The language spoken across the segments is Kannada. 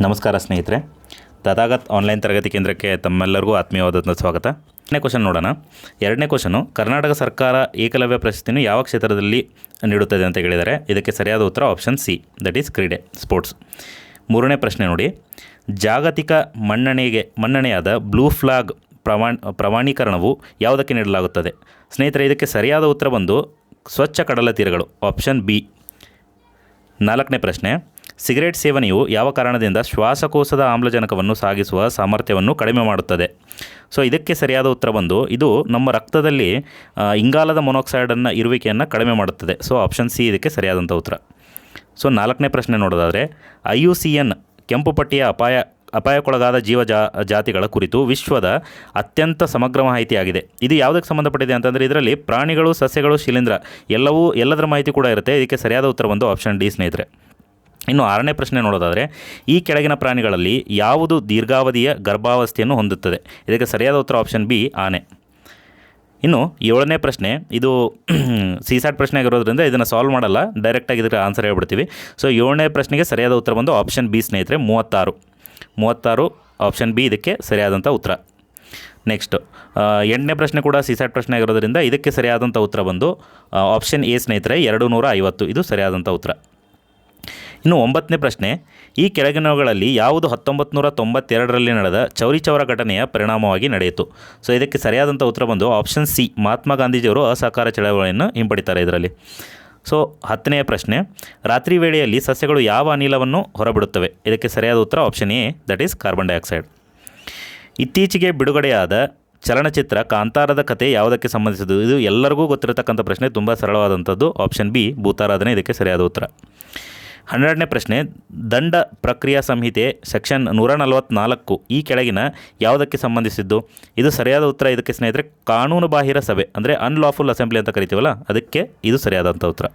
ನಮಸ್ಕಾರ ಸ್ನೇಹಿತರೆ, ತಥಾಗತ್ ಆನ್ಲೈನ್ ತರಗತಿ ಕೇಂದ್ರಕ್ಕೆ ತಮ್ಮೆಲ್ಲರಿಗೂ ಆತ್ಮೀಯವಾದಂಥ ಸ್ವಾಗತ. ಎರಡನೇ ಕ್ವಶನ್ ನೋಡೋಣ. ಎರಡನೇ ಕ್ವಶನು, ಕರ್ನಾಟಕ ಸರ್ಕಾರ ಏಕಲವ್ಯ ಪ್ರಶಸ್ತಿಯನ್ನು ಯಾವ ಕ್ಷೇತ್ರದಲ್ಲಿ ನೀಡುತ್ತದೆ ಅಂತ ಹೇಳಿದರೆ ಇದಕ್ಕೆ ಸರಿಯಾದ ಉತ್ತರ ಆಪ್ಷನ್ ಸಿ, ದಟ್ ಈಸ್ ಕ್ರೀಡೆ, ಸ್ಪೋರ್ಟ್ಸ್. ಮೂರನೇ ಪ್ರಶ್ನೆ ನೋಡಿ, ಜಾಗತಿಕ ಮನ್ನಣೆಯಾದ ಬ್ಲೂ ಫ್ಲಾಗ್ ಪ್ರಮಾಣೀಕರಣವು ಯಾವುದಕ್ಕೆ ನೀಡಲಾಗುತ್ತದೆ? ಸ್ನೇಹಿತರೆ, ಇದಕ್ಕೆ ಸರಿಯಾದ ಉತ್ತರ ಬಂದು ಸ್ವಚ್ಛ ಕಡಲ ತೀರಗಳು, ಆಪ್ಷನ್ ಬಿ. ನಾಲ್ಕನೇ ಪ್ರಶ್ನೆ, ಸಿಗರೇಟ್ ಸೇವನೆಯು ಯಾವ ಕಾರಣದಿಂದ ಶ್ವಾಸಕೋಶದ ಆಮ್ಲಜನಕವನ್ನು ಸಾಗಿಸುವ ಸಾಮರ್ಥ್ಯವನ್ನು ಕಡಿಮೆ ಮಾಡುತ್ತದೆ? ಸೊ ಇದಕ್ಕೆ ಸರಿಯಾದ ಉತ್ತರ ಬಂದು ಇದು ನಮ್ಮ ರಕ್ತದಲ್ಲಿ ಇಂಗಾಲದ ಮೊನಾಕ್ಸೈಡನ್ನು ಇರುವಿಕೆಯನ್ನು ಕಡಿಮೆ ಮಾಡುತ್ತದೆ. ಸೊ ಆಪ್ಷನ್ ಸಿ ಇದಕ್ಕೆ ಸರಿಯಾದಂಥ ಉತ್ತರ. ಸೊ ನಾಲ್ಕನೇ ಪ್ರಶ್ನೆ ನೋಡೋದಾದರೆ, IUCN ಕೆಂಪು ಪಟ್ಟಿಯ ಅಪಾಯಕ್ಕೊಳಗಾದ ಜಾತಿಗಳ ಕುರಿತು ವಿಶ್ವದ ಅತ್ಯಂತ ಸಮಗ್ರ ಮಾಹಿತಿಯಾಗಿದೆ. ಇದು ಯಾವುದಕ್ಕೆ ಸಂಬಂಧಪಟ್ಟಿದೆ ಅಂತಂದರೆ ಇದರಲ್ಲಿ ಪ್ರಾಣಿಗಳು, ಸಸ್ಯಗಳು, ಶಿಲೀಂಧ್ರ ಎಲ್ಲದರ ಮಾಹಿತಿ ಕೂಡ ಇರುತ್ತೆ. ಇದಕ್ಕೆ ಸರಿಯಾದ ಉತ್ತರ ಬಂದು ಆಪ್ಷನ್ ಡಿ ಸ್ನೇಹಿತರೆ. ಇನ್ನು ಆರನೇ ಪ್ರಶ್ನೆ ನೋಡೋದಾದರೆ, ಈ ಕೆಳಗಿನ ಪ್ರಾಣಿಗಳಲ್ಲಿ ಯಾವುದು ದೀರ್ಘಾವಧಿಯ ಗರ್ಭಾವಸ್ಥೆಯನ್ನು ಹೊಂದುತ್ತದೆ? ಇದಕ್ಕೆ ಸರಿಯಾದ ಉತ್ತರ ಆಪ್ಷನ್ ಬಿ, ಆನೆ. ಇನ್ನು ಏಳನೇ ಪ್ರಶ್ನೆ, ಇದು ಸಿಸ್ಯಾಟ್ ಪ್ರಶ್ನೆ ಆಗಿರೋದ್ರಿಂದ ಇದನ್ನು ಸಾಲ್ವ್ ಮಾಡಲ್ಲ, ಡೈರೆಕ್ಟಾಗಿ ಇದಕ್ಕೆ ಆನ್ಸರ್ ಹೇಳ್ಬಿಡ್ತೀವಿ. ಸೊ ಏಳನೇ ಪ್ರಶ್ನೆಗೆ ಸರಿಯಾದ ಉತ್ತರ ಬಂದು ಆಪ್ಷನ್ ಬಿ ಸ್ನೇಹಿತರೆ, 36 ಆಪ್ಷನ್ ಬಿ ಇದಕ್ಕೆ ಸರಿಯಾದಂಥ ಉತ್ತರ. ನೆಕ್ಸ್ಟ್ ಎಂಟನೇ ಪ್ರಶ್ನೆ ಕೂಡ ಸಿಸ್ಯಾಟ್ ಪ್ರಶ್ನೆ ಆಗಿರೋದ್ರಿಂದ ಇದಕ್ಕೆ ಸರಿಯಾದಂಥ ಉತ್ತರ ಬಂದು ಆಪ್ಷನ್ ಎ ಸ್ನೇಹಿತರೆ, 250 ಇದು ಸರಿಯಾದಂಥ ಉತ್ತರ. ಇನ್ನು ಒಂಬತ್ತನೇ ಪ್ರಶ್ನೆ, ಈ ಕೆಳಗಿನವುಗಳಲ್ಲಿ ಯಾವುದು 1992ರಲ್ಲಿ ನಡೆದ ಚೌರಿ ಚೌರ ಘಟನೆಯ ಪರಿಣಾಮವಾಗಿ ನಡೆಯಿತು? ಸೊ ಇದಕ್ಕೆ ಸರಿಯಾದಂಥ ಉತ್ತರ ಬಂದು ಆಪ್ಷನ್ ಸಿ, ಮಹಾತ್ಮ ಗಾಂಧೀಜಿಯವರು ಅಸಹಕಾರ ಚಳವಳಿಯನ್ನು ಹಿಂಪಡಿತಾರೆ ಇದರಲ್ಲಿ. ಸೊ 10ನೇ ಪ್ರಶ್ನೆ, ರಾತ್ರಿ ವೇಳೆಯಲ್ಲಿ ಸಸ್ಯಗಳು ಯಾವ ಅನಿಲವನ್ನು ಹೊರಬಿಡುತ್ತವೆ? ಇದಕ್ಕೆ ಸರಿಯಾದ ಉತ್ತರ option A, that is carbon dioxide. ಇತ್ತೀಚೆಗೆ ಬಿಡುಗಡೆಯಾದ ಚಲನಚಿತ್ರ ಕಾಂತಾರದ ಕಥೆ ಯಾವುದಕ್ಕೆ ಸಂಬಂಧಿಸಿದ್ದು? ಇದು ಎಲ್ಲರಿಗೂ ಗೊತ್ತಿರತಕ್ಕಂಥ ಪ್ರಶ್ನೆ, ತುಂಬ ಸರಳವಾದಂಥದ್ದು, ಆಪ್ಷನ್ ಬಿ, ಭೂತಾರಾಧನೆ ಇದಕ್ಕೆ ಸರಿಯಾದ ಉತ್ತರ. 12ನೇ ಪ್ರಶ್ನೆ, ದಂಡ ಪ್ರಕ್ರಿಯಾ ಸಂಹಿತೆ ಸೆಕ್ಷನ್ 144 ಈ ಕೆಳಗಿನ ಯಾವುದಕ್ಕೆ ಸಂಬಂಧಿಸಿದ್ದು? ಇದು ಸರಿಯಾದ ಉತ್ತರ ಇದಕ್ಕೆ ಸ್ನೇಹಿತರೆ, ಕಾನೂನು ಬಾಹಿರ ಸಭೆ ಅಂದರೆ ಅನ್ಲಾಫುಲ್ ಅಸೆಂಬ್ಲಿ ಅಂತ ಕರಿತೀವಲ್ಲ, ಅದಕ್ಕೆ ಇದು ಸರಿಯಾದಂಥ ಉತ್ತರ.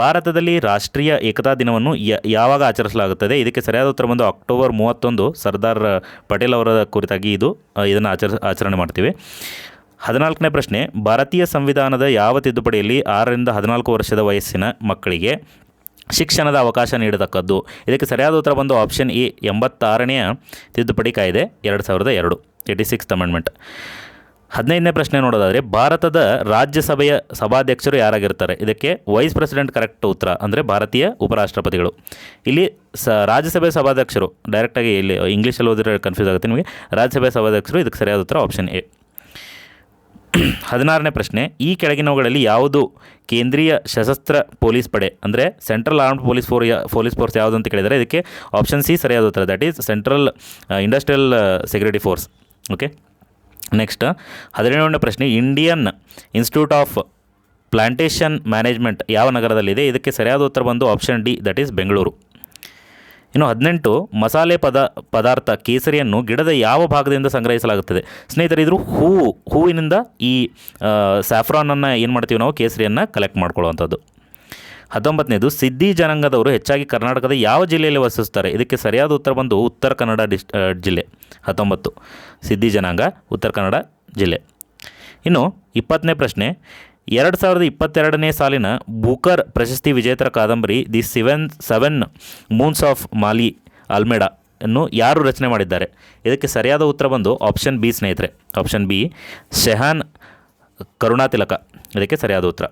ಭಾರತದಲ್ಲಿ ರಾಷ್ಟ್ರೀಯ ಏಕತಾ ದಿನವನ್ನು ಯಾವಾಗ ಆಚರಿಸಲಾಗುತ್ತದೆ? ಇದಕ್ಕೆ ಸರಿಯಾದ ಉತ್ತರ ಬಂದು ಅಕ್ಟೋಬರ್ 31, ಸರ್ದಾರ್ ಪಟೇಲ್ ಅವರ ಕುರಿತಾಗಿ ಇದನ್ನು ಆಚರಣೆ ಮಾಡ್ತೀವಿ. 14ನೇ ಪ್ರಶ್ನೆ, ಭಾರತೀಯ ಸಂವಿಧಾನದ ಯಾವ ತಿದ್ದುಪಡಿಯಲ್ಲಿ 6ರಿಂದ 14 ವರ್ಷದ ವಯಸ್ಸಿನ ಮಕ್ಕಳಿಗೆ ಶಿಕ್ಷಣದ ಅವಕಾಶ ನೀಡತಕ್ಕದ್ದು? ಇದಕ್ಕೆ ಸರಿಯಾದ ಉತ್ತರ ಬಂದು ಆಪ್ಷನ್ ಎ, 86ನೇ ತಿದ್ದುಪಡಿ ಕಾಯ್ದೆ 2002, 86th ಅಮೆಂಡ್ಮೆಂಟ್. 15ನೇ ಪ್ರಶ್ನೆ ನೋಡೋದಾದರೆ, ಭಾರತದ ರಾಜ್ಯಸಭೆಯ ಸಭಾಧ್ಯಕ್ಷರು ಯಾರಾಗಿರ್ತಾರೆ? ಇದಕ್ಕೆ ವೈಸ್ ಪ್ರೆಸಿಡೆಂಟ್ ಕರೆಕ್ಟ್ ಉತ್ತರ, ಅಂದರೆ ಭಾರತೀಯ ಉಪರಾಷ್ಟ್ರಪತಿಗಳು. ಇಲ್ಲಿ ರಾಜ್ಯಸಭೆ ಸಭಾಧ್ಯಕ್ಷರು, ಡೈರೆಕ್ಟಾಗಿ ಇಲ್ಲಿ ಇಂಗ್ಲೀಷಲ್ಲಿ ಓದಿದ್ರೆ ಕನ್ಫ್ಯೂಸ್ ಆಗುತ್ತೆ ನಿಮಗೆ, ರಾಜ್ಯಸಭೆ ಸಭಾಧ್ಯಕ್ಷರು ಇದಕ್ಕೆ ಸರಿಯಾದ ಉತ್ತರ ಆಪ್ಷನ್ ಎ. 16ನೇ ಪ್ರಶ್ನೆ, ಈ ಕೆಳಗಿನವುಗಳಲ್ಲಿ ಯಾವುದು ಕೇಂದ್ರೀಯ ಸಶಸ್ತ್ರ ಪೊಲೀಸ್ ಪಡೆ ಅಂದರೆ ಸೆಂಟ್ರಲ್ ಆರ್ಮ್ಡ್ ಪೊಲೀಸ್ ಫೋರ್ಸ್ ಯಾವುದು ಅಂತ ಕೇಳಿದರೆ ಇದಕ್ಕೆ ಆಪ್ಷನ್ ಸಿ ಸರಿಯಾದ ಉತ್ತರ, that is central industrial security force. Okay. Next 17ನೇ ಪ್ರಶ್ನೆ, Indian institute of plantation management ಯಾವ ನಗರದಲ್ಲಿದೆ? ಇದಕ್ಕೆ ಸರಿಯಾದ ಉತ್ತರ ಬಂದು option D, that is Bengaluru. ಇನ್ನು 18, ಮಸಾಲೆ ಪದಾರ್ಥ ಕೇಸರಿಯನ್ನು ಗಿಡದ ಯಾವ ಭಾಗದಿಂದ ಸಂಗ್ರಹಿಸಲಾಗುತ್ತದೆ? ಸ್ನೇಹಿತರೆ, ಇದು ಹೂವಿನಿಂದ ಈ ಸ್ಯಾಫ್ರಾನನ್ನು ಏನು ಮಾಡ್ತೀವಿ ನಾವು, ಕೇಸರಿಯನ್ನು ಕಲೆಕ್ಟ್ ಮಾಡ್ಕೊಳ್ಳುವಂಥದ್ದು. 19ನೇದು, ಸಿದ್ದಿ ಜನಾಂಗದವರು ಹೆಚ್ಚಾಗಿ ಕರ್ನಾಟಕದ ಯಾವ ಜಿಲ್ಲೆಯಲ್ಲಿ ವಾಸಿಸುತ್ತಾರೆ? ಇದಕ್ಕೆ ಸರಿಯಾದ ಉತ್ತರ ಬಂದು ಉತ್ತರ ಕನ್ನಡ ಜಿಲ್ಲೆ. 19 ಸಿದ್ದಿ ಜನಾಂಗ, ಉತ್ತರ ಕನ್ನಡ ಜಿಲ್ಲೆ. ಇನ್ನು 20ನೇ ಪ್ರಶ್ನೆ, 2022ನೇ ಸಾಲಿನ ಬೂಕರ್ ಪ್ರಶಸ್ತಿ ವಿಜೇತರ ಕಾದಂಬರಿ ದಿ ಸೆವೆನ್ ಮೂನ್ಸ್ ಆಫ್ ಮಾಲಿ ಅಲ್ಮೇಡಾ ಅನ್ನು ಯಾರು ರಚನೆ ಮಾಡಿದ್ದಾರೆ? ಇದಕ್ಕೆ ಸರಿಯಾದ ಉತ್ತರ ಬಂದು ಆಪ್ಷನ್ ಬಿ ಸ್ನೇಹಿತರೆ, ಆಪ್ಷನ್ ಬಿ, ಶೆಹಾನ್ ಕರುಣಾತಿಲಕ ಇದಕ್ಕೆ ಸರಿಯಾದ ಉತ್ತರ.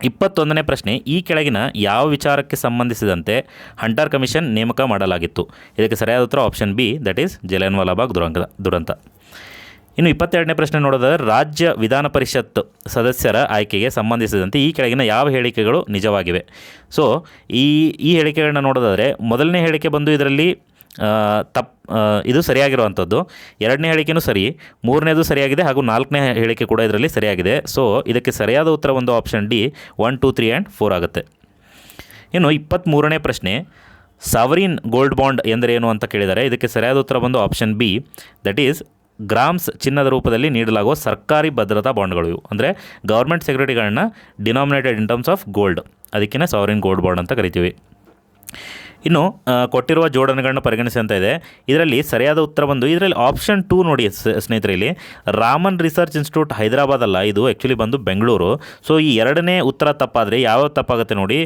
21ನೇ ಪ್ರಶ್ನೆ, ಈ ಕೆಳಗಿನ ಯಾವ ವಿಚಾರಕ್ಕೆ ಸಂಬಂಧಿಸಿದಂತೆ ಹಂಟರ್ ಕಮಿಷನ್ ನೇಮಕ ಮಾಡಲಾಗಿತ್ತು? ಇದಕ್ಕೆ ಸರಿಯಾದ ಉತ್ತರ option B, that is Jallianwala Bagh ದುರಂತ. ಇನ್ನು 22ನೇ ಪ್ರಶ್ನೆ ನೋಡೋದಾದರೆ, ರಾಜ್ಯ ವಿಧಾನ ಪರಿಷತ್ ಸದಸ್ಯರ ಆಯ್ಕೆಗೆ ಸಂಬಂಧಿಸಿದಂತೆ ಈ ಕೆಳಗಿನ ಯಾವ ಹೇಳಿಕೆಗಳು ನಿಜವಾಗಿವೆ? ಸೊ ಈ ಹೇಳಿಕೆಗಳನ್ನ ನೋಡೋದಾದರೆ, ಮೊದಲನೇ ಹೇಳಿಕೆ ಬಂದು ಇದರಲ್ಲಿ ಇದು ಸರಿಯಾಗಿರುವಂಥದ್ದು, ಎರಡನೇ ಹೇಳಿಕೆಯೂ ಸರಿ, ಮೂರನೇದು ಸರಿಯಾಗಿದೆ, ಹಾಗೂ ನಾಲ್ಕನೇ ಹೇಳಿಕೆ ಕೂಡ ಇದರಲ್ಲಿ ಸರಿಯಾಗಿದೆ. ಸೊ ಇದಕ್ಕೆ ಸರಿಯಾದ ಉತ್ತರ ಒಂದು ಆಪ್ಷನ್ ಡಿ, 1, 2, 3 ಆ್ಯಂಡ್ 4 ಆಗುತ್ತೆ. ಇನ್ನು 23ನೇ ಪ್ರಶ್ನೆ, ಸಾವರಿನ್ ಗೋಲ್ಡ್ ಬಾಂಡ್ ಎಂದರೇನು ಅಂತ ಕೇಳಿದ್ದಾರೆ? ಇದಕ್ಕೆ ಸರಿಯಾದ ಉತ್ತರ ಬಂದು option B, that is grams ಚಿನ್ನದ ರೂಪದಲ್ಲಿ ನೀಡಲಾಗುವ ಸರ್ಕಾರಿ ಭದ್ರತಾ ಬಾಂಡ್ಗಳು. ಇವು ಅಂದರೆ ಗೌರ್ಮೆಂಟ್ ಸೆಕ್ಯೂರಿಟಿಗಳನ್ನ denominated in terms of gold, ಅದಕ್ಕೇ ಸಾವರಿನ್ ಗೋಲ್ಡ್ ಬಾಂಡ್ ಅಂತ ಕರಿತೀವಿ. ಇನ್ನು ಕೊಟ್ಟಿರುವ ಜೋಡಣೆಗಳನ್ನು ಪರಿಗಣಿಸಿ ಅಂತ ಇದೆ. ಇದರಲ್ಲಿ ಸರಿಯಾದ ಉತ್ತರ ಬಂದು ಇದರಲ್ಲಿ ಆಪ್ಷನ್ 2 ನೋಡಿ ಸ್ನೇಹಿತರೆ, ಇಲ್ಲಿ ರಾಮನ್ ರಿಸರ್ಚ್ ಇನ್ಸ್ಟಿಟ್ಯೂಟ್ ಹೈದರಾಬಾದ್ ಅಲ್ಲ, ಇದು ಆ್ಯಕ್ಚುಲಿ ಬಂದು ಬೆಂಗಳೂರು. ಸೊ ಈ ಎರಡನೇ ಉತ್ತರ ತಪ್ಪಾದರೆ ಯಾವ ತಪ್ಪಾಗುತ್ತೆ ನೋಡಿ,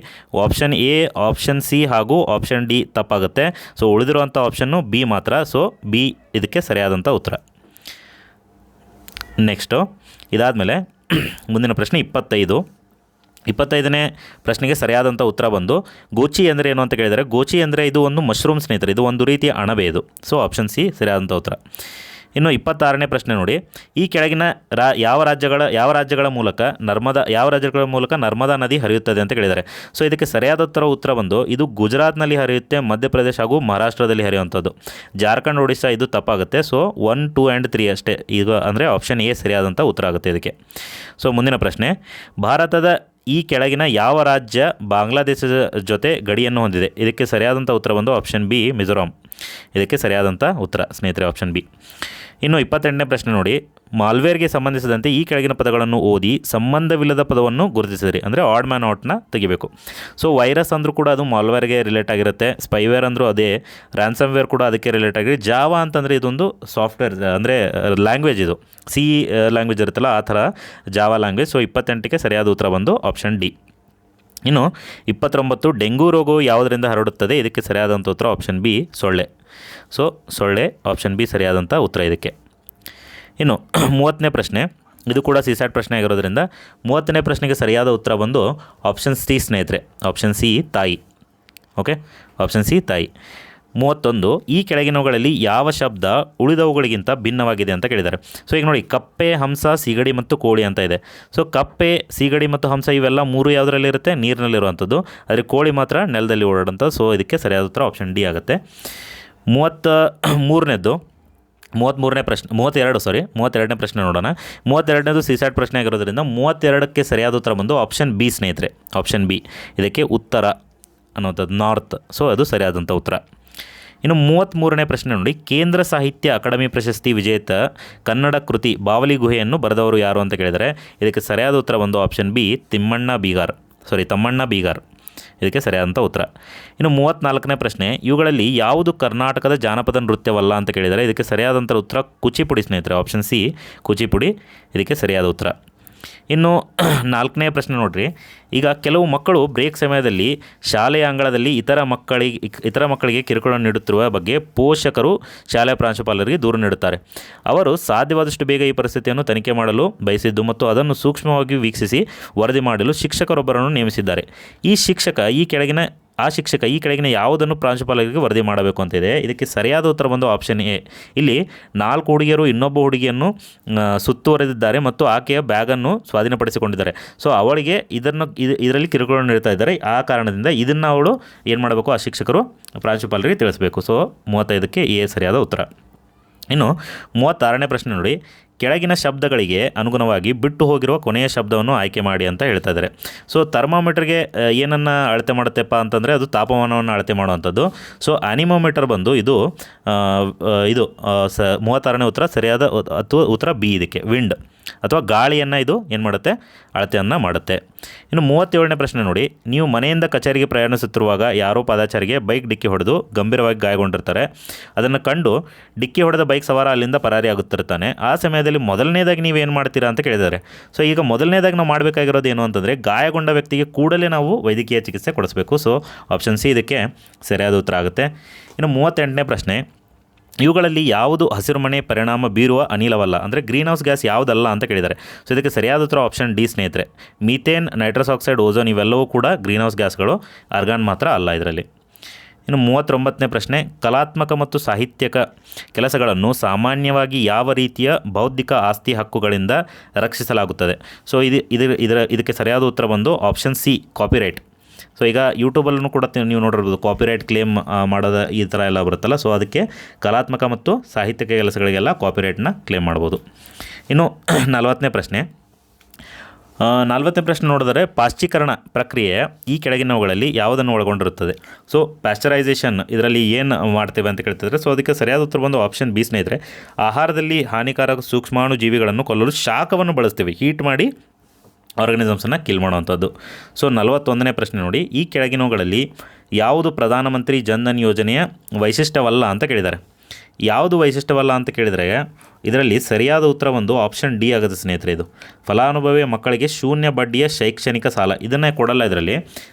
ಆಪ್ಷನ್ ಎ, ಆಪ್ಷನ್ ಸಿ ಹಾಗೂ ಆಪ್ಷನ್ ಡಿ ತಪ್ಪಾಗುತ್ತೆ. ಸೊ ಉಳಿದಿರುವಂಥ ಆಪ್ಷನ್ನು ಬಿ ಮಾತ್ರ. ಸೊ ಬಿ ಇದಕ್ಕೆ ಸರಿಯಾದಂಥ ಉತ್ತರ. ನೆಕ್ಸ್ಟು ಇದಾದಮೇಲೆ ಮುಂದಿನ ಪ್ರಶ್ನೆ 25ನೇ ಪ್ರಶ್ನೆಗೆ ಸರಿಯಾದಂಥ ಉತ್ತರ ಬಂದು ಗೋಚಿ ಅಂದರೆ ಏನು ಅಂತ ಕೇಳಿದರೆ, ಗೋಚಿ ಅಂದರೆ ಇದು ಒಂದು ಮಶ್ರೂಮ್ ಸ್ನೇಹಿತರೆ, ಇದು ಒಂದು ರೀತಿಯ ಅಣಬೆ ಇದು. ಸೊ ಆಪ್ಷನ್ ಸಿ ಸರಿಯಾದಂಥ ಉತ್ತರ. ಇನ್ನು 26ನೇ ಪ್ರಶ್ನೆ ನೋಡಿ, ಈ ಕೆಳಗಿನ ಯಾವ ರಾಜ್ಯಗಳ ಮೂಲಕ ನರ್ಮದಾ ನದಿ ಹರಿಯುತ್ತದೆ ಅಂತ ಕೇಳಿದ್ದಾರೆ. ಸೊ ಇದಕ್ಕೆ ಸರಿಯಾದ ಉತ್ತರ ಬಂದು ಇದು ಗುಜರಾತ್ನಲ್ಲಿ ಹರಿಯುತ್ತೆ, ಮಧ್ಯಪ್ರದೇಶ ಹಾಗೂ ಮಹಾರಾಷ್ಟ್ರದಲ್ಲಿ ಹರಿಯುವಂಥದ್ದು. ಜಾರ್ಖಂಡ್, ಒಡಿಶಾ ಇದು ತಪ್ಪಾಗುತ್ತೆ. ಸೊ 1, 2 ಆ್ಯಂಡ್ 3 ಅಷ್ಟೇ ಈಗ, ಅಂದರೆ ಆಪ್ಷನ್ ಎ ಸರಿಯಾದಂಥ ಉತ್ತರ ಆಗುತ್ತೆ ಇದಕ್ಕೆ. ಸೊ ಮುಂದಿನ ಪ್ರಶ್ನೆ, ಭಾರತದ ಈ ಕೆಳಗಿನ ಯಾವ ರಾಜ್ಯ ಬಾಂಗ್ಲಾದೇಶದ ಜೊತೆ ಗಡಿಯನ್ನು ಹೊಂದಿದೆ? ಇದಕ್ಕೆ ಸರಿಯಾದಂಥ ಉತ್ತರ ಬಂದು ಆಪ್ಷನ್ ಬಿ, ಮಿಜೋರಾಂ. ಇದಕ್ಕೆ ಸರಿಯಾದಂಥ ಉತ್ತರ ಸ್ನೇಹಿತರೆ, ಆಪ್ಷನ್ ಬಿ. ಇನ್ನು 28ನೇ ಪ್ರಶ್ನೆ ನೋಡಿ, ಮಾಲ್ವೇರ್ಗೆ ಸಂಬಂಧಿಸಿದಂತೆ ಈ ಕೆಳಗಿನ ಪದಗಳನ್ನು ಓದಿ ಸಂಬಂಧವಿಲ್ಲದ ಪದವನ್ನು ಗುರುತಿಸಿರಿ. ಅಂದರೆ ಆಡ್ ಮ್ಯಾನ್ ಔಟ್ನ ತೆಗಿಬೇಕು. ಸೊ ವೈರಸ್ ಅಂದರೂ ಕೂಡ ಅದು ಮಾಲ್ವೇರ್ಗೆ ರಿಲೇಟ್ ಆಗಿರುತ್ತೆ, ಸ್ಪೈವೇರ್ ಅಂದರೂ ಅದೇ, ರ್ಯಾನ್ಸಮ್ವೇರ್ ಕೂಡ ಅದಕ್ಕೆ ರಿಲೇಟ್ ಆಗಿರುತ್ತೆ. ಜಾವಾ ಅಂತಂದರೆ ಇದೊಂದು ಸಾಫ್ಟ್ವೇರ್, ಅಂದರೆ ಲ್ಯಾಂಗ್ವೇಜ್, ಇದು ಸಿ ಲ್ಯಾಂಗ್ವೇಜ್ ಇರುತ್ತಲ್ಲ ಆ ಥರ ಜಾವಾ ಲ್ಯಾಂಗ್ವೇಜ್. ಸೊ 28ಕ್ಕೆ ಸರಿಯಾದ ಉತ್ತರ ಬಂದು ಆಪ್ಷನ್ ಡಿ. ಇನ್ನು 29, ಡೆಂಗು ರೋಗವು ಯಾವುದರಿಂದ ಹರಡುತ್ತದೆ? ಇದಕ್ಕೆ ಸರಿಯಾದಂಥ ಉತ್ತರ ಆಪ್ಷನ್ ಬಿ, ಸೊಳ್ಳೆ. ಸೊ ಸೊಳ್ಳೆ, ಆಪ್ಷನ್ ಬಿ ಸರಿಯಾದಂಥ ಉತ್ತರ ಇದಕ್ಕೆ. ಇನ್ನು 30ನೇ ಪ್ರಶ್ನೆ, ಇದು ಕೂಡ ಸಿಸ್ಯಾಟ್ ಪ್ರಶ್ನೆ ಆಗಿರೋದ್ರಿಂದ 30ನೇ ಪ್ರಶ್ನೆಗೆ ಸರಿಯಾದ ಉತ್ತರ ಬಂದು ಆಪ್ಷನ್ ಸಿ ಸ್ನೇಹಿತರೆ, ಆಪ್ಷನ್ ಸಿ, ತಾಯಿ. ಓಕೆ, ಆಪ್ಷನ್ ಸಿ, ತಾಯಿ. 31, ಈ ಕೆಳಗಿನವುಗಳಲ್ಲಿ ಯಾವ ಶಬ್ದ ಉಳಿದವುಗಳಿಗಿಂತ ಭಿನ್ನವಾಗಿದೆ ಅಂತ ಕೇಳಿದ್ದಾರೆ. ಸೊ ಈಗ ನೋಡಿ, ಕಪ್ಪೆ, ಹಂಸ, ಸೀಗಡಿ ಮತ್ತು ಕೋಳಿ ಅಂತ ಇದೆ. ಸೊ ಕಪ್ಪೆ, ಸೀಗಡಿ ಮತ್ತು ಹಂಸ ಇವೆಲ್ಲ 3 ಯಾವುದರಲ್ಲಿರುತ್ತೆ? ನೀರಿನಲ್ಲಿರುವಂಥದ್ದು. ಆದರೆ ಕೋಳಿ ಮಾತ್ರ ನೆಲದಲ್ಲಿ ಓಡಾಡುವಂಥದ್ದು. ಸೊ ಇದಕ್ಕೆ ಸರಿಯಾದ ಉತ್ತರ ಆಪ್ಷನ್ ಡಿ ಆಗುತ್ತೆ. 32ನೇ ಪ್ರಶ್ನೆ ನೋಡೋಣ. 32ನೇದು ಸಿಸ್ಯಾಟ್ ಪ್ರಶ್ನೆ ಆಗಿರೋದ್ರಿಂದ 32ಕ್ಕೆ ಸರಿಯಾದ ಉತ್ತರ ಬಂದು ಆಪ್ಷನ್ ಬಿ ಸ್ನೇಹಿತರೆ, ಆಪ್ಷನ್ ಬಿ. ಇದಕ್ಕೆ ಉತ್ತರ ಅನ್ನುವಂಥದ್ದು ನಾರ್ತ್. ಸೊ ಅದು ಸರಿಯಾದಂಥ ಉತ್ತರ. ಇನ್ನು 33ನೇ ಪ್ರಶ್ನೆ ನೋಡಿ, ಕೇಂದ್ರ ಸಾಹಿತ್ಯ ಅಕಾಡೆಮಿ ಪ್ರಶಸ್ತಿ ವಿಜೇತ ಕನ್ನಡ ಕೃತಿ ಬಾವಲಿ ಗುಹೆಯನ್ನು ಬರೆದವರು ಯಾರು ಅಂತ ಕೇಳಿದರೆ, ಇದಕ್ಕೆ ಸರಿಯಾದ ಉತ್ತರ ಬಂದು ಆಪ್ಷನ್ ಬಿ, ತಮ್ಮಣ್ಣ ಬೀಗಾರ್. ಇದಕ್ಕೆ ಸರಿಯಾದಂಥ ಉತ್ತರ. ಇನ್ನು 34ನೇ ಪ್ರಶ್ನೆ, ಇವುಗಳಲ್ಲಿ ಯಾವುದು ಕರ್ನಾಟಕದ ಜಾನಪದ ನೃತ್ಯವಲ್ಲ ಅಂತ ಕೇಳಿದರೆ, ಇದಕ್ಕೆ ಸರಿಯಾದಂಥ ಉತ್ತರ ಕೂಚಿಪುಡಿ ಸ್ನೇಹಿತರೆ, ಆಪ್ಷನ್ ಸಿ, ಕೂಚಿಪುಡಿ. ಇದಕ್ಕೆ ಸರಿಯಾದ ಉತ್ತರ. ಇನ್ನು 4ನೇ ಪ್ರಶ್ನೆ ನೋಡಿರಿ, ಈಗ ಕೆಲವು ಮಕ್ಕಳು ಬ್ರೇಕ್ ಸಮಯದಲ್ಲಿ ಶಾಲೆಯ ಅಂಗಳದಲ್ಲಿ ಇತರ ಮಕ್ಕಳಿಗೆ ಕಿರುಕುಳ ನೀಡುತ್ತಿರುವ ಬಗ್ಗೆ ಪೋಷಕರು ಶಾಲೆಯ ಪ್ರಾಂಶುಪಾಲರಿಗೆ ದೂರು ನೀಡುತ್ತಾರೆ. ಅವರು ಸಾಧ್ಯವಾದಷ್ಟು ಬೇಗ ಈ ಪರಿಸ್ಥಿತಿಯನ್ನು ತನಿಖೆ ಮಾಡಲು ಬಯಸಿದ್ದು ಮತ್ತು ಅದನ್ನು ಸೂಕ್ಷ್ಮವಾಗಿ ವೀಕ್ಷಿಸಿ ವರದಿ ಮಾಡಲು ಶಿಕ್ಷಕರೊಬ್ಬರನ್ನು ನೇಮಿಸಿದ್ದಾರೆ. ಆ ಶಿಕ್ಷಕ ಈ ಕೆಳಗಿನ ಯಾವುದನ್ನು ಪ್ರಾಂಶುಪಾಲರಿಗೆ ವರದಿ ಮಾಡಬೇಕು ಅಂತಿದೆ. ಇದಕ್ಕೆ ಸರಿಯಾದ ಉತ್ತರ ಬಂದು ಆಪ್ಷನ್ ಎ. ಇಲ್ಲಿ 4 ಹುಡುಗಿಯರು ಇನ್ನೊಬ್ಬ ಹುಡುಗಿಯನ್ನು ಸುತ್ತುವರೆದಿದ್ದಾರೆ ಮತ್ತು ಆಕೆಯ ಬ್ಯಾಗನ್ನು ಸ್ವಾಧೀನಪಡಿಸಿಕೊಂಡಿದ್ದಾರೆ. ಸೊ ಅವಳಿಗೆ ಇದರಲ್ಲಿ ಕಿರುಕುಳ ನೀಡ್ತಾ ಇದ್ದಾರೆ. ಆ ಕಾರಣದಿಂದ ಇದನ್ನು ಅವಳು ಏನು ಮಾಡಬೇಕು? ಆ ಶಿಕ್ಷಕರು ಪ್ರಾಂಶುಪಾಲರಿಗೆ ತಿಳಿಸಬೇಕು. ಸೊ 35ಕ್ಕೆ ಎ ಸರಿಯಾದ ಉತ್ತರ. ಇನ್ನು 36ನೇ ಪ್ರಶ್ನೆ ನೋಡಿ, ಕೆಳಗಿನ ಶಬ್ದಗಳಿಗೆ ಅನುಗುಣವಾಗಿ ಬಿಟ್ಟು ಹೋಗಿರುವ ಕೊನೆಯ ಶಬ್ದವನ್ನು ಆಯ್ಕೆ ಮಾಡಿ ಅಂತ ಹೇಳ್ತಾ ಇದ್ದಾರೆ. ಸೊ ಥರ್ಮಾಮೀಟರ್ಗೆ ಏನನ್ನು ಅಳತೆ ಮಾಡುತ್ತೆಪ್ಪ ಅಂತಂದರೆ ಅದು ತಾಪಮಾನವನ್ನು ಅಳತೆ ಮಾಡುವಂಥದ್ದು. ಸೊ ಆನಿಮೋಮೀಟರ್ ಬಂದು ಇದು 36ನೇ ಉತ್ತರ ಸರಿಯಾದ ಉತ್ತರ ಬಿ. ಇದಕ್ಕೆ ವಿಂಡ್ ಅಥವಾ ಗಾಳಿಯನ್ನು ಇದು ಏನು ಮಾಡುತ್ತೆ? ಅಳತೆಯನ್ನು ಮಾಡುತ್ತೆ. ಇನ್ನು 37ನೇ ಪ್ರಶ್ನೆ ನೋಡಿ, ನೀವು ಮನೆಯಿಂದ ಕಚೇರಿಗೆ ಪ್ರಯಾಣಿಸುತ್ತಿರುವಾಗ ಯಾರೋ ಪಾದಚಾರಿಗೆ ಬೈಕ್ ಡಿಕ್ಕಿ ಹೊಡೆದು ಗಂಭೀರವಾಗಿ ಗಾಯಗೊಂಡಿರ್ತಾರೆ. ಅದನ್ನು ಕಂಡು ಡಿಕ್ಕಿ ಹೊಡೆದ ಬೈಕ್ ಸವಾರ ಅಲ್ಲಿಂದ ಪರಾರಿ ಆಗುತ್ತಿರ್ತಾನೆ. ಆ ಸಮಯದಲ್ಲಿ ಮೊದಲನೇದಾಗಿ ನೀವೇನು ಮಾಡ್ತೀರಾ ಅಂತ ಕೇಳಿದ್ದಾರೆ. ಸೊ ಈಗ ಮೊದಲನೇದಾಗಿ ನಾವು ಮಾಡಬೇಕಾಗಿರೋದು ಏನು ಅಂತಂದರೆ, ಗಾಯಗೊಂಡ ವ್ಯಕ್ತಿಗೆ ಕೂಡಲೇ ನಾವು ವೈದ್ಯಕೀಯ ಚಿಕಿತ್ಸೆ ಕೊಡಿಸಬೇಕು. ಸೊ ಆಪ್ಷನ್ ಸಿ ಇದಕ್ಕೆ ಸರಿಯಾದ ಉತ್ತರ ಆಗುತ್ತೆ. ಇನ್ನು 38ನೇ ಪ್ರಶ್ನೆ, ಇವುಗಳಲ್ಲಿ ಯಾವುದು ಹಸಿರುಮನೆ ಪರಿಣಾಮ ಬೀರುವ ಅನಿಲವಲ್ಲ, ಅಂದರೆ ಗ್ರೀನ್ ಹೌಸ್ ಗ್ಯಾಸ್ ಯಾವುದಲ್ಲ ಅಂತ ಕೇಳಿದ್ದಾರೆ. ಸೊ ಇದಕ್ಕೆ ಸರಿಯಾದ ಉತ್ತರ ಆಪ್ಷನ್ ಡಿ ಸ್ನೇಹಿತರೆ, ಮೀಥೇನ್, ನೈಟ್ರಸ್ ಆಕ್ಸೈಡ್, ಓಝೋನ್ ಇವೆಲ್ಲವೂ ಕೂಡ ಗ್ರೀನ್ ಹೌಸ್ ಗ್ಯಾಸ್ಗಳು, ಆರ್ಗಾನ್ ಮಾತ್ರ ಅಲ್ಲ ಇದರಲ್ಲಿ. ಇನ್ನು 39ನೇ ಪ್ರಶ್ನೆ, ಕಲಾತ್ಮಕ ಮತ್ತು ಸಾಹಿತ್ಯಕ ಕೆಲಸಗಳನ್ನು ಸಾಮಾನ್ಯವಾಗಿ ಯಾವ ರೀತಿಯ ಬೌದ್ಧಿಕ ಆಸ್ತಿ ಹಕ್ಕುಗಳಿಂದ ರಕ್ಷಿಸಲಾಗುತ್ತದೆ? ಸೊ ಇದಕ್ಕೆ ಸರಿಯಾದ ಉತ್ತರ ಬಂದು ಆಪ್ಷನ್ ಸಿ, ಕಾಪಿರೈಟ್. ಸೊ ಈಗ ಯೂಟ್ಯೂಬಲ್ಲೂ ಕೂಡ ನೀವು ನೋಡಿರ್ಬೋದು, ಕಾಪಿರೈಟ್ ಕ್ಲೇಮ್ ಮಾಡೋದು ಈ ಥರ ಎಲ್ಲ ಬರುತ್ತಲ್ಲ. ಸೊ ಅದಕ್ಕೆ ಕಲಾತ್ಮಕ ಮತ್ತು ಸಾಹಿತ್ಯಿಕ ಕೆಲಸಗಳಿಗೆಲ್ಲ ಕಾಪಿರೈಟ್ನ ಕ್ಲೇಮ್ ಮಾಡ್ಬೋದು. ಇನ್ನು 40ನೇ ಪ್ರಶ್ನೆ ನೋಡಿದರೆ, ಪಾಶ್ಚೀಕರಣ ಪ್ರಕ್ರಿಯೆ ಈ ಕೆಳಗಿನವುಗಳಲ್ಲಿ ಯಾವುದನ್ನು ಒಳಗೊಂಡಿರುತ್ತದೆ? ಸೊ ಪ್ಯಾಸ್ಚರೈಸೇಷನ್ ಇದರಲ್ಲಿ ಏನು ಮಾಡ್ತೇವೆ ಅಂತ ಕೇಳ್ತಿದ್ರೆ, ಸೊ ಅದಕ್ಕೆ ಸರಿಯಾದ ಉತ್ತರ ಬಂದು ಆಪ್ಷನ್ ಬಿ ಸ್ನೇಹಿತರೆ, ಆಹಾರದಲ್ಲಿ ಹಾನಿಕಾರಕ ಸೂಕ್ಷ್ಮಾಣು ಜೀವಿಗಳನ್ನು ಕೊಲ್ಲಲು ಶಾಖವನ್ನು ಬಳಸ್ತೀವಿ, ಹೀಟ್ ಮಾಡಿ ಆರ್ಗನಿಸಮ್ಸನ್ನು ಕಿಲ್ ಮಾಡುವಂಥದ್ದು. ಸೊ 41ನೇ ಪ್ರಶ್ನೆ ನೋಡಿ, ಈ ಕೆಳಗಿನವುಗಳಲ್ಲಿ ಯಾವುದು ಪ್ರಧಾನಮಂತ್ರಿ ಜನ್ಧನ್ ಯೋಜನೆಯ ವೈಶಿಷ್ಟ್ಯವಲ್ಲ ಅಂತ ಕೇಳಿದ್ದಾರೆ. ಯಾವುದು ವೈಶಿಷ್ಟ್ಯವಲ್ಲ ಅಂತ ಕೇಳಿದರೆ ಇದರಲ್ಲಿ ಸರಿಯಾದ ಉತ್ತರ ಒಂದು ಆಪ್ಷನ್ ಡಿ ಆಗುತ್ತೆ ಸ್ನೇಹಿತರೆ. ಇದು ಫಲಾನುಭವಿಯ ಮಕ್ಕಳಿಗೆ ಶೂನ್ಯ ಬಡ್ಡಿಯ ಶೈಕ್ಷಣಿಕ ಸಾಲ, ಇದನ್ನೇ ಕೊಡಲ್ಲ ಇದರಲ್ಲಿ,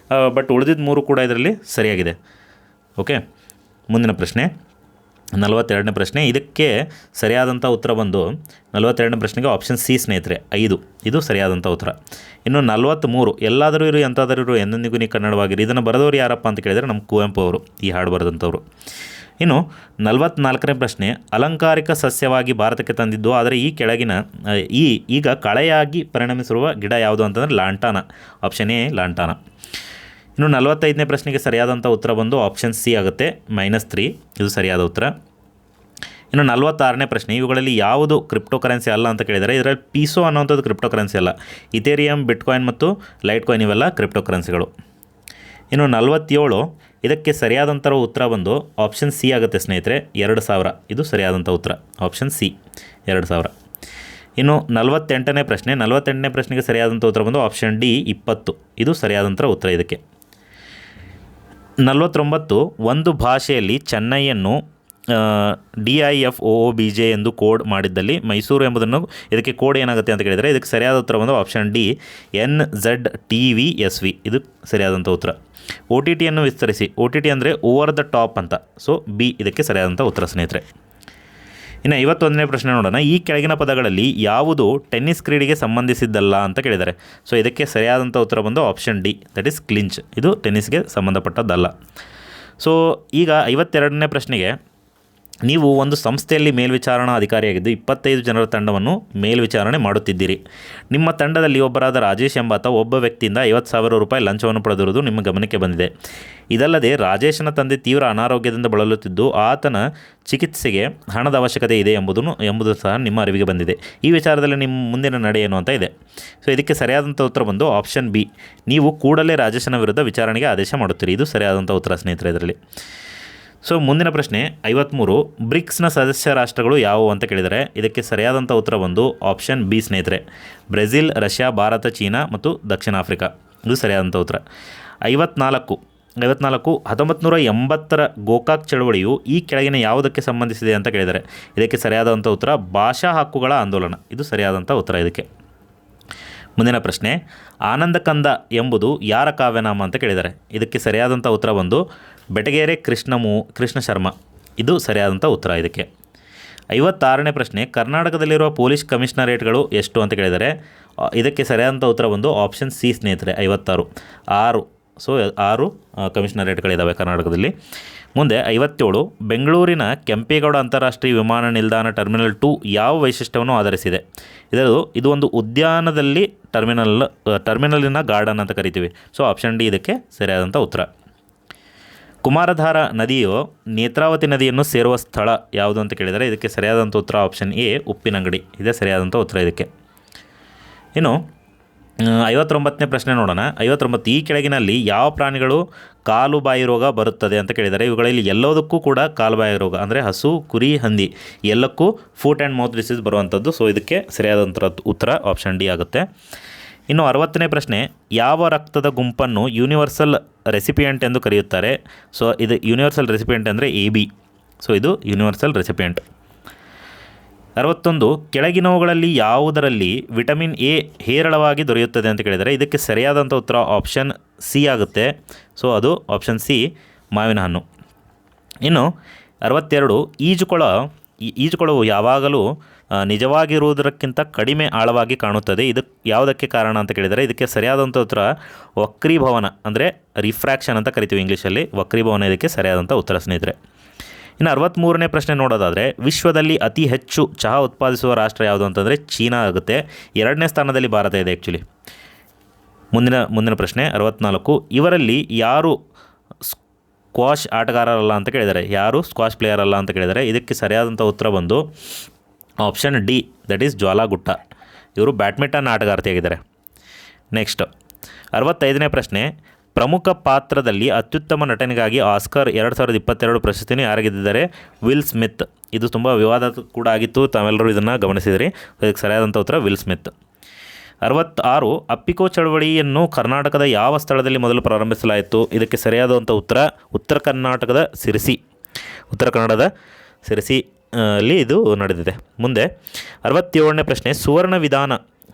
ಬಟ್ ಉಳಿದಿದ್ದ 3 ಕೂಡ ಇದರಲ್ಲಿ ಸರಿಯಾಗಿದೆ. ಓಕೆ, ಮುಂದಿನ ಪ್ರಶ್ನೆ 42ನೇ ಪ್ರಶ್ನೆ. ಇದಕ್ಕೆ ಸರಿಯಾದಂಥ ಉತ್ತರ ಬಂದು 42ನೇ ಪ್ರಶ್ನೆಗೆ ಆಪ್ಷನ್ ಸಿ ಸ್ನೇಹಿತರೆ, 5 ಇದು ಸರಿಯಾದಂಥ ಉತ್ತರ. ಇನ್ನು 43, ಎಲ್ಲಾದರೂ ಇರು ಎಂತಾದರೂ ಇರು ಎಂದೆಂದಿಗೂ ನೀ ಕನ್ನಡವಾಗಿರಿ, ಇದನ್ನು ಬರೆದವರು ಯಾರಪ್ಪ ಅಂತ ಕೇಳಿದರೆ ನಮ್ಮ ಕುವೆಂಪು ಅವರು, ಈ ಹಾಡು ಬರೆದಂಥವ್ರು. ಇನ್ನು 44ನೇ ಪ್ರಶ್ನೆ, ಅಲಂಕಾರಿಕ ಸಸ್ಯವಾಗಿ ಭಾರತಕ್ಕೆ ತಂದಿದ್ದು ಆದರೆ ಈ ಕೆಳಗಿನ ಈಗ ಕಳೆಯಾಗಿ ಪರಿಣಮಿಸಿರುವ ಗಿಡ ಯಾವುದು ಅಂತಂದರೆ ಲಾಂಟಾನ, ಆಪ್ಷನ್ ಎ ಲಾಂಟಾನ. ಇನ್ನು 45ನೇ ಪ್ರಶ್ನೆಗೆ ಸರಿಯಾದಂಥ ಉತ್ತರ ಬಂದು ಆಪ್ಷನ್ ಸಿ ಆಗುತ್ತೆ, -3 ಇದು ಸರಿಯಾದ ಉತ್ತರ. ಇನ್ನು 46ನೇ ಪ್ರಶ್ನೆ, ಇವುಗಳಲ್ಲಿ ಯಾವುದು ಕ್ರಿಪ್ಟೋ ಕರೆನ್ಸಿ ಅಲ್ಲ ಅಂತ ಕೇಳಿದರೆ ಇದರಲ್ಲಿ ಪೀಸೋ ಅನ್ನೋಂಥದ್ದು ಕ್ರಿಪ್ಟೋ ಕರೆನ್ಸಿ ಅಲ್ಲ, ಇಥೇರಿಯಂ, ಬಿಟ್ಕಾಯಿನ್ ಮತ್ತು ಲೈಟ್ ಕಾಯಿನ್ ಇವೆಲ್ಲ ಕ್ರಿಪ್ಟೋ ಕರೆನ್ಸಿಗಳು. ಇನ್ನು 47, ಇದಕ್ಕೆ ಸರಿಯಾದಂಥ ಉತ್ತರ ಬಂದು ಆಪ್ಷನ್ ಸಿ ಆಗುತ್ತೆ ಸ್ನೇಹಿತರೆ, 2000 ಇದು ಸರಿಯಾದಂಥ ಉತ್ತರ, ಆಪ್ಷನ್ ಸಿ 2000. ಇನ್ನು 48ನೇ ಪ್ರಶ್ನೆ, 48ನೇ ಪ್ರಶ್ನೆಗೆ ಸರಿಯಾದಂಥ ಉತ್ತರ ಬಂದು ಆಪ್ಷನ್ ಡಿ 20 ಇದು ಸರಿಯಾದಂಥ ಉತ್ತರ ಇದಕ್ಕೆ. 49, ಒಂದು ಭಾಷೆಯಲ್ಲಿ ಚೆನ್ನೈಯನ್ನು DIFOOBJ ಎಂದು ಕೋಡ್ ಮಾಡಿದ್ದಲ್ಲಿ ಮೈಸೂರು ಎಂಬುದನ್ನು ಇದಕ್ಕೆ ಕೋಡ್ ಏನಾಗುತ್ತೆ ಅಂತ ಕೇಳಿದರೆ ಇದಕ್ಕೆ ಸರಿಯಾದ ಉತ್ತರ ಬಂದು ಆಪ್ಷನ್ ಡಿ NZTVSV ಇದು ಸರಿಯಾದಂಥ ಉತ್ತರ. OTT ಅನ್ನು ವಿಸ್ತರಿಸಿ, OTT ಅಂದರೆ ಓವರ್ ದ ಟಾಪ್ ಅಂತ, ಸೊ ಬಿ ಇದಕ್ಕೆ ಸರಿಯಾದಂಥ ಉತ್ತರ ಸ್ನೇಹಿತರೆ. ಇನ್ನು 51ನೇ ಪ್ರಶ್ನೆ ನೋಡೋಣ, ಈ ಕೆಳಗಿನ ಪದಗಳಲ್ಲಿ ಯಾವುದು ಟೆನ್ನಿಸ್ ಕ್ರೀಡೆಗೆ ಸಂಬಂಧಿಸಿದ್ದಲ್ಲ ಅಂತ ಕೇಳಿದ್ದಾರೆ. ಸೊ ಇದಕ್ಕೆ ಸರಿಯಾದಂಥ ಉತ್ತರ ಬಂದು ಆಪ್ಷನ್ ಡಿ, ದಟ್ ಈಸ್ ಕ್ಲಿಂಚ್, ಇದು ಟೆನ್ನಿಸ್ಗೆ ಸಂಬಂಧಪಟ್ಟದ್ದಲ್ಲ. ಸೊ ಈಗ 52ನೇ ಪ್ರಶ್ನೆಗೆ, ನೀವು ಒಂದು ಸಂಸ್ಥೆಯಲ್ಲಿ ಮೇಲ್ವಿಚಾರಣಾ ಅಧಿಕಾರಿಯಾಗಿದ್ದು 25 ಜನರ ತಂಡವನ್ನು ಮೇಲ್ವಿಚಾರಣೆ ಮಾಡುತ್ತಿದ್ದೀರಿ. ನಿಮ್ಮ ತಂಡದಲ್ಲಿ ಒಬ್ಬರಾದ ರಾಜೇಶ್ ಎಂಬಾತ ಒಬ್ಬ ವ್ಯಕ್ತಿಯಿಂದ 50,000 ರೂಪಾಯಿ ಲಂಚವನ್ನು ಪಡೆದಿರುವುದು ನಿಮ್ಮ ಗಮನಕ್ಕೆ ಬಂದಿದೆ. ಇದಲ್ಲದೆ ರಾಜೇಶನ ತಂದೆ ತೀವ್ರ ಅನಾರೋಗ್ಯದಿಂದ ಬಳಲುತ್ತಿದ್ದು ಆತನ ಚಿಕಿತ್ಸೆಗೆ ಹಣದ ಅವಶ್ಯಕತೆ ಇದೆ ಎಂಬುದು ಸಹ ನಿಮ್ಮ ಅರಿವಿಗೆ ಬಂದಿದೆ. ಈ ವಿಚಾರದಲ್ಲಿ ನಿಮ್ಮ ಮುಂದಿನ ನಡೆ ಏನು ಅಂತ ಇದೆ. ಸೊ ಇದಕ್ಕೆ ಸರಿಯಾದಂಥ ಉತ್ತರ ಬಂದು ಆಪ್ಷನ್ ಬಿ, ನೀವು ಕೂಡಲೇ ರಾಜೇಶನ ವಿರುದ್ಧ ವಿಚಾರಣೆಗೆ ಆದೇಶ ಮಾಡುತ್ತೀರಿ, ಇದು ಸರಿಯಾದಂಥ ಉತ್ತರ ಸ್ನೇಹಿತರೆ ಇದರಲ್ಲಿ. ಸೊ ಮುಂದಿನ ಪ್ರಶ್ನೆ 53, ಬ್ರಿಕ್ಸ್ನ ಸದಸ್ಯ ರಾಷ್ಟ್ರಗಳು ಯಾವುವು ಅಂತ ಕೇಳಿದರೆ ಇದಕ್ಕೆ ಸರಿಯಾದಂಥ ಉತ್ತರ ಬಂದು ಆಪ್ಷನ್ ಬಿ ಸ್ನೇಹಿತರೆ, ಬ್ರೆಜಿಲ್, ರಷ್ಯಾ, ಭಾರತ, ಚೀನಾ ಮತ್ತು ದಕ್ಷಿಣ ಆಫ್ರಿಕಾ ಇದು ಸರಿಯಾದಂಥ ಉತ್ತರ. 54, 1980ರ ಗೋಕಾಕ್ ಚಳವಳಿಯು ಈ ಕೆಳಗಿನ ಯಾವುದಕ್ಕೆ ಸಂಬಂಧಿಸಿದೆ ಅಂತ ಕೇಳಿದರೆ ಇದಕ್ಕೆ ಸರಿಯಾದಂಥ ಉತ್ತರ ಭಾಷಾ ಹಕ್ಕುಗಳ ಆಂದೋಲನ, ಇದು ಸರಿಯಾದಂಥ ಉತ್ತರ ಇದಕ್ಕೆ. ಮುಂದಿನ ಪ್ರಶ್ನೆ, ಆನಂದ ಕಂದ ಎಂಬುದು ಯಾರ ಕಾವ್ಯನಾಮ ಅಂತ ಕೇಳಿದ್ದಾರೆ. ಇದಕ್ಕೆ ಸರಿಯಾದಂಥ ಉತ್ತರ ಬಂದು ಬೆಟಗೇರೆ ಕೃಷ್ಣ ಶರ್ಮಾ, ಇದು ಸರಿಯಾದಂಥ ಉತ್ತರ ಇದಕ್ಕೆ. 56ನೇ ಪ್ರಶ್ನೆ, ಕರ್ನಾಟಕದಲ್ಲಿರುವ ಪೊಲೀಸ್ ಕಮಿಷನರೇಟ್ಗಳು ಎಷ್ಟು ಅಂತ ಕೇಳಿದರೆ ಇದಕ್ಕೆ ಸರಿಯಾದಂಥ ಉತ್ತರ ಬಂದು ಆಪ್ಷನ್ ಸಿ ಸ್ನೇಹಿತರೆ, 56, 6. ಸೊ 6 ಕಮಿಷನರೇಟ್ಗಳಿದ್ದಾವೆ ಕರ್ನಾಟಕದಲ್ಲಿ. ಮುಂದೆ 57, ಬೆಂಗಳೂರಿನ ಕೆಂಪೇಗೌಡ ಅಂತಾರಾಷ್ಟ್ರೀಯ ವಿಮಾನ ನಿಲ್ದಾಣ ಟರ್ಮಿನಲ್ 2 ಯಾವ ವೈಶಿಷ್ಟ್ಯವನ್ನು ಆಧರಿಸಿದೆ. ಇದು ಒಂದು ಉದ್ಯಾನದಲ್ಲಿ ಟರ್ಮಿನಲಿನ ಗಾರ್ಡನ್ ಅಂತ ಕರಿತೀವಿ. ಸೊ ಆಪ್ಷನ್ ಡಿ ಇದಕ್ಕೆ ಸರಿಯಾದಂಥ ಉತ್ತರ. ಕುಮಾರಧಾರ ನದಿಯು ನೇತ್ರಾವತಿ ನದಿಯನ್ನು ಸೇರುವ ಸ್ಥಳ ಯಾವುದು ಅಂತ ಕೇಳಿದರೆ ಇದಕ್ಕೆ ಸರಿಯಾದಂಥ ಉತ್ತರ ಆಪ್ಷನ್ ಎ ಉಪ್ಪಿನಂಗಡಿ, ಇದೇ ಸರಿಯಾದಂಥ ಉತ್ತರ ಇದಕ್ಕೆ. ಇನ್ನು 59ನೇ ಪ್ರಶ್ನೆ ನೋಡೋಣ. 59, ಈ ಕೆಳಗಿನಲ್ಲಿ ಯಾವ ಪ್ರಾಣಿಗಳು ಕಾಲುಬಾಯಿ ರೋಗ ಬರುತ್ತದೆ ಅಂತ ಕೇಳಿದರೆ ಇವುಗಳಲ್ಲಿ ಎಲ್ಲದಕ್ಕೂ ಕೂಡ ಕಾಲುಬಾಯಿ ರೋಗ ಅಂದರೆ ಹಸು, ಕುರಿ, ಹಂದಿ ಎಲ್ಲಕ್ಕೂ ಫುಟ್ ಆ್ಯಂಡ್ ಮೌತ್ ಡಿಸೀಸ್ ಬರುವಂಥದ್ದು. ಸೊ ಇದಕ್ಕೆ ಸರಿಯಾದಂಥ ಉತ್ತರ ಆಪ್ಷನ್ ಡಿ ಆಗುತ್ತೆ. ಇನ್ನು 60ನೇ ಪ್ರಶ್ನೆ, ಯಾವ ರಕ್ತದ ಗುಂಪನ್ನು ಯೂನಿವರ್ಸಲ್ ರೆಸಿಪಿಯೆಂಟ್ ಎಂದು ಕರೆಯುತ್ತಾರೆ. ಸೊ ಇದು ಯೂನಿವರ್ಸಲ್ ರೆಸಿಪಿಯೆಂಟ್ ಅಂದರೆ AB. ಸೊ ಇದು ಯೂನಿವರ್ಸಲ್ ರೆಸಿಪಿಯೆಂಟ್. 61, ಕೆಳಗಿನವುಗಳಲ್ಲಿ ಯಾವುದರಲ್ಲಿ ವಿಟಮಿನ್ ಎ ಹೇರಳವಾಗಿ ದೊರೆಯುತ್ತದೆ ಅಂತ ಕೇಳಿದರೆ ಇದಕ್ಕೆ ಸರಿಯಾದಂಥ ಉತ್ತರ ಆಪ್ಷನ್ ಸಿ ಆಗುತ್ತೆ. ಸೊ ಅದು ಆಪ್ಷನ್ ಸಿ ಮಾವಿನ ಹಣ್ಣು. ಇನ್ನು 62, ಈಜುಕೊಳವು ಯಾವಾಗಲೂ ನಿಜವಾಗಿರುವುದಕ್ಕಿಂತ ಕಡಿಮೆ ಆಳವಾಗಿ ಕಾಣುತ್ತದೆ. ಇದಕ್ಕೆ ಯಾವುದಕ್ಕೆ ಕಾರಣ ಅಂತ ಕೇಳಿದರೆ ಇದಕ್ಕೆ ಸರಿಯಾದಂಥ ಉತ್ತರ ವಕ್ರೀಭವನ ಅಂದರೆ ರಿಫ್ರ್ಯಾಕ್ಷನ್ ಅಂತ ಕರಿತೀವಿ ಇಂಗ್ಲೀಷಲ್ಲಿ, ವಕ್ರೀಭವನ ಇದಕ್ಕೆ ಸರಿಯಾದಂಥ ಉತ್ತರ ಸ್ನೇಹಿತರೆ. ಇನ್ನು 63ನೇ ಪ್ರಶ್ನೆ ನೋಡೋದಾದರೆ ವಿಶ್ವದಲ್ಲಿ ಅತಿ ಹೆಚ್ಚು ಚಹಾ ಉತ್ಪಾದಿಸುವ ರಾಷ್ಟ್ರ ಯಾವುದು ಅಂತಂದರೆ ಚೀನಾ ಆಗುತ್ತೆ. 2ನೇ ಸ್ಥಾನದಲ್ಲಿ ಭಾರತ ಇದೆ ಆ್ಯಕ್ಚುಲಿ. ಮುಂದಿನ ಪ್ರಶ್ನೆ 64, ಇವರಲ್ಲಿ ಯಾರು ಸ್ಕ್ವಾಷ್ ಆಟಗಾರರಲ್ಲ ಅಂತ ಕೇಳಿದ್ದಾರೆ, ಯಾರು ಸ್ಕ್ವಾಷ್ ಪ್ಲೇಯರ್ ಅಲ್ಲ ಅಂತ ಕೇಳಿದರೆ ಇದಕ್ಕೆ ಸರಿಯಾದಂಥ ಉತ್ತರ ಬಂದು option D, that is Jwala Gutta. ಇವರು ಬ್ಯಾಡ್ಮಿಂಟನ್ ಆಟಗಾರ್ತಿಯಾಗಿದ್ದಾರೆ. ನೆಕ್ಸ್ಟ್ 65ನೇ ಪ್ರಶ್ನೆ, ಪ್ರಮುಖ ಪಾತ್ರದಲ್ಲಿ ಅತ್ಯುತ್ತಮ ನಟನೆಗಾಗಿ ಆಸ್ಕರ್ 2022 ಪ್ರಶಸ್ತಿಯನ್ನು ಯಾರು ಗೆದ್ದಿದ್ದಾರೆ. Will Smith. ಇದು ತುಂಬ ವಿವಾದ ಕೂಡ ಆಗಿತ್ತು, ತಾವೆಲ್ಲರೂ ಇದನ್ನು ಗಮನಿಸಿದಿರಿ. ಅದಕ್ಕೆ ಸರಿಯಾದಂಥ ಉತ್ತರ ವಿಲ್ ಸ್ಮಿತ್. 66 ಅಪ್ಪಿಕೋ ಚಳವಳಿಯನ್ನು ಕರ್ನಾಟಕದ ಯಾವ ಸ್ಥಳದಲ್ಲಿ ಮೊದಲು ಪ್ರಾರಂಭಿಸಲಾಯಿತು? ಇದಕ್ಕೆ ಸರಿಯಾದಂಥ ಉತ್ತರ ಉತ್ತರ ಕರ್ನಾಟಕದ ಸಿರಸಿ. ಉತ್ತರ ಕನ್ನಡದ ಸಿರಸಿ ಅಲ್ಲಿ ಇದು ನಡೆದಿದೆ. ಮುಂದೆ 67ನೇ ಪ್ರಶ್ನೆ, ಸುವರ್ಣ ವಿಧಾನ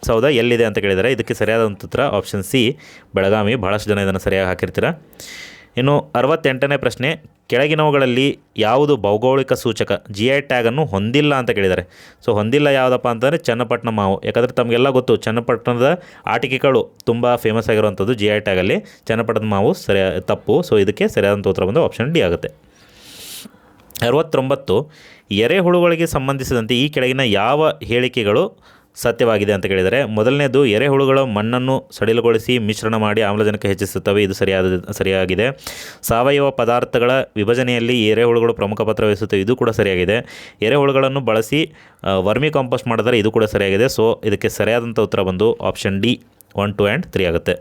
ಸೌಧ ಎಲ್ಲಿದೆ ಅಂತ ಕೇಳಿದರೆ ಇದಕ್ಕೆ ಸರಿಯಾದಂಥ ಉತ್ತರ ಆಪ್ಷನ್ ಸಿ ಬೆಳಗಾವಿ. ಭಾಳಷ್ಟು ಜನ ಇದನ್ನು ಸರಿಯಾಗಿ ಹಾಕಿರ್ತೀರ. ಇನ್ನು 68ನೇ ಪ್ರಶ್ನೆ, ಕೆಳಗಿನವುಗಳಲ್ಲಿ ಯಾವುದು ಭೌಗೋಳಿಕ ಸೂಚಕ GI ಟ್ಯಾಗನ್ನು ಹೊಂದಿಲ್ಲ ಅಂತ ಕೇಳಿದ್ದಾರೆ. ಸೊ ಹೊಂದಿಲ್ಲ ಯಾವುದಪ್ಪ ಅಂತಂದರೆ ಚನ್ನಪಟ್ಟಣ ಮಾವು. ಯಾಕಂದರೆ ತಮಗೆಲ್ಲ ಗೊತ್ತು ಚನ್ನಪಟ್ಟಣದ ಆಟಿಕೆಗಳು ತುಂಬ ಫೇಮಸ್ ಆಗಿರುವಂಥದ್ದು GI ಟ್ಯಾಗಲ್ಲಿ. ಚನ್ನಪಟ್ಟಣದ ಮಾವು ತಪ್ಪು. ಸೊ ಇದಕ್ಕೆ ಸರಿಯಾದಂಥ ಉತ್ತರ ಬಂದು ಆಪ್ಷನ್ ಡಿ ಆಗುತ್ತೆ. 69 ಎರೆಹುಳುಗಳಿಗೆ ಸಂಬಂಧಿಸಿದಂತೆ ಈ ಕೆಳಗಿನ ಯಾವ ಹೇಳಿಕೆಗಳು ಸತ್ಯವಾಗಿದೆ ಅಂತ ಕೇಳಿದರೆ, ಮೊದಲನೇದು ಎರೆಹುಳುಗಳ ಮಣ್ಣನ್ನು ಸಡಿಲಗೊಳಿಸಿ ಮಿಶ್ರಣ ಮಾಡಿ ಆಮ್ಲಜನಕ ಹೆಚ್ಚಿಸುತ್ತವೆ. ಇದು ಸರಿಯಾಗಿದೆ. ಸಾವಯವ ಪದಾರ್ಥಗಳ ವಿಭಜನೆಯಲ್ಲಿ ಎರೆಹುಳುಗಳು ಪ್ರಮುಖ ಪಾತ್ರ ವಹಿಸುತ್ತವೆ. ಇದು ಕೂಡ ಸರಿಯಾಗಿದೆ. ಎರೆಹುಳುಗಳನ್ನು ಬಳಸಿ ವರ್ಮಿ ಕಾಂಪೋಸ್ಟ್ ಮಾಡಿದರೆ ಇದು ಕೂಡ ಸರಿಯಾಗಿದೆ. ಸೊ ಇದಕ್ಕೆ ಸರಿಯಾದಂಥ ಉತ್ತರ ಬಂದು ಆಪ್ಷನ್ ಡಿ 1, 2 ಆ್ಯಂಡ್ 3 ಆಗುತ್ತೆ.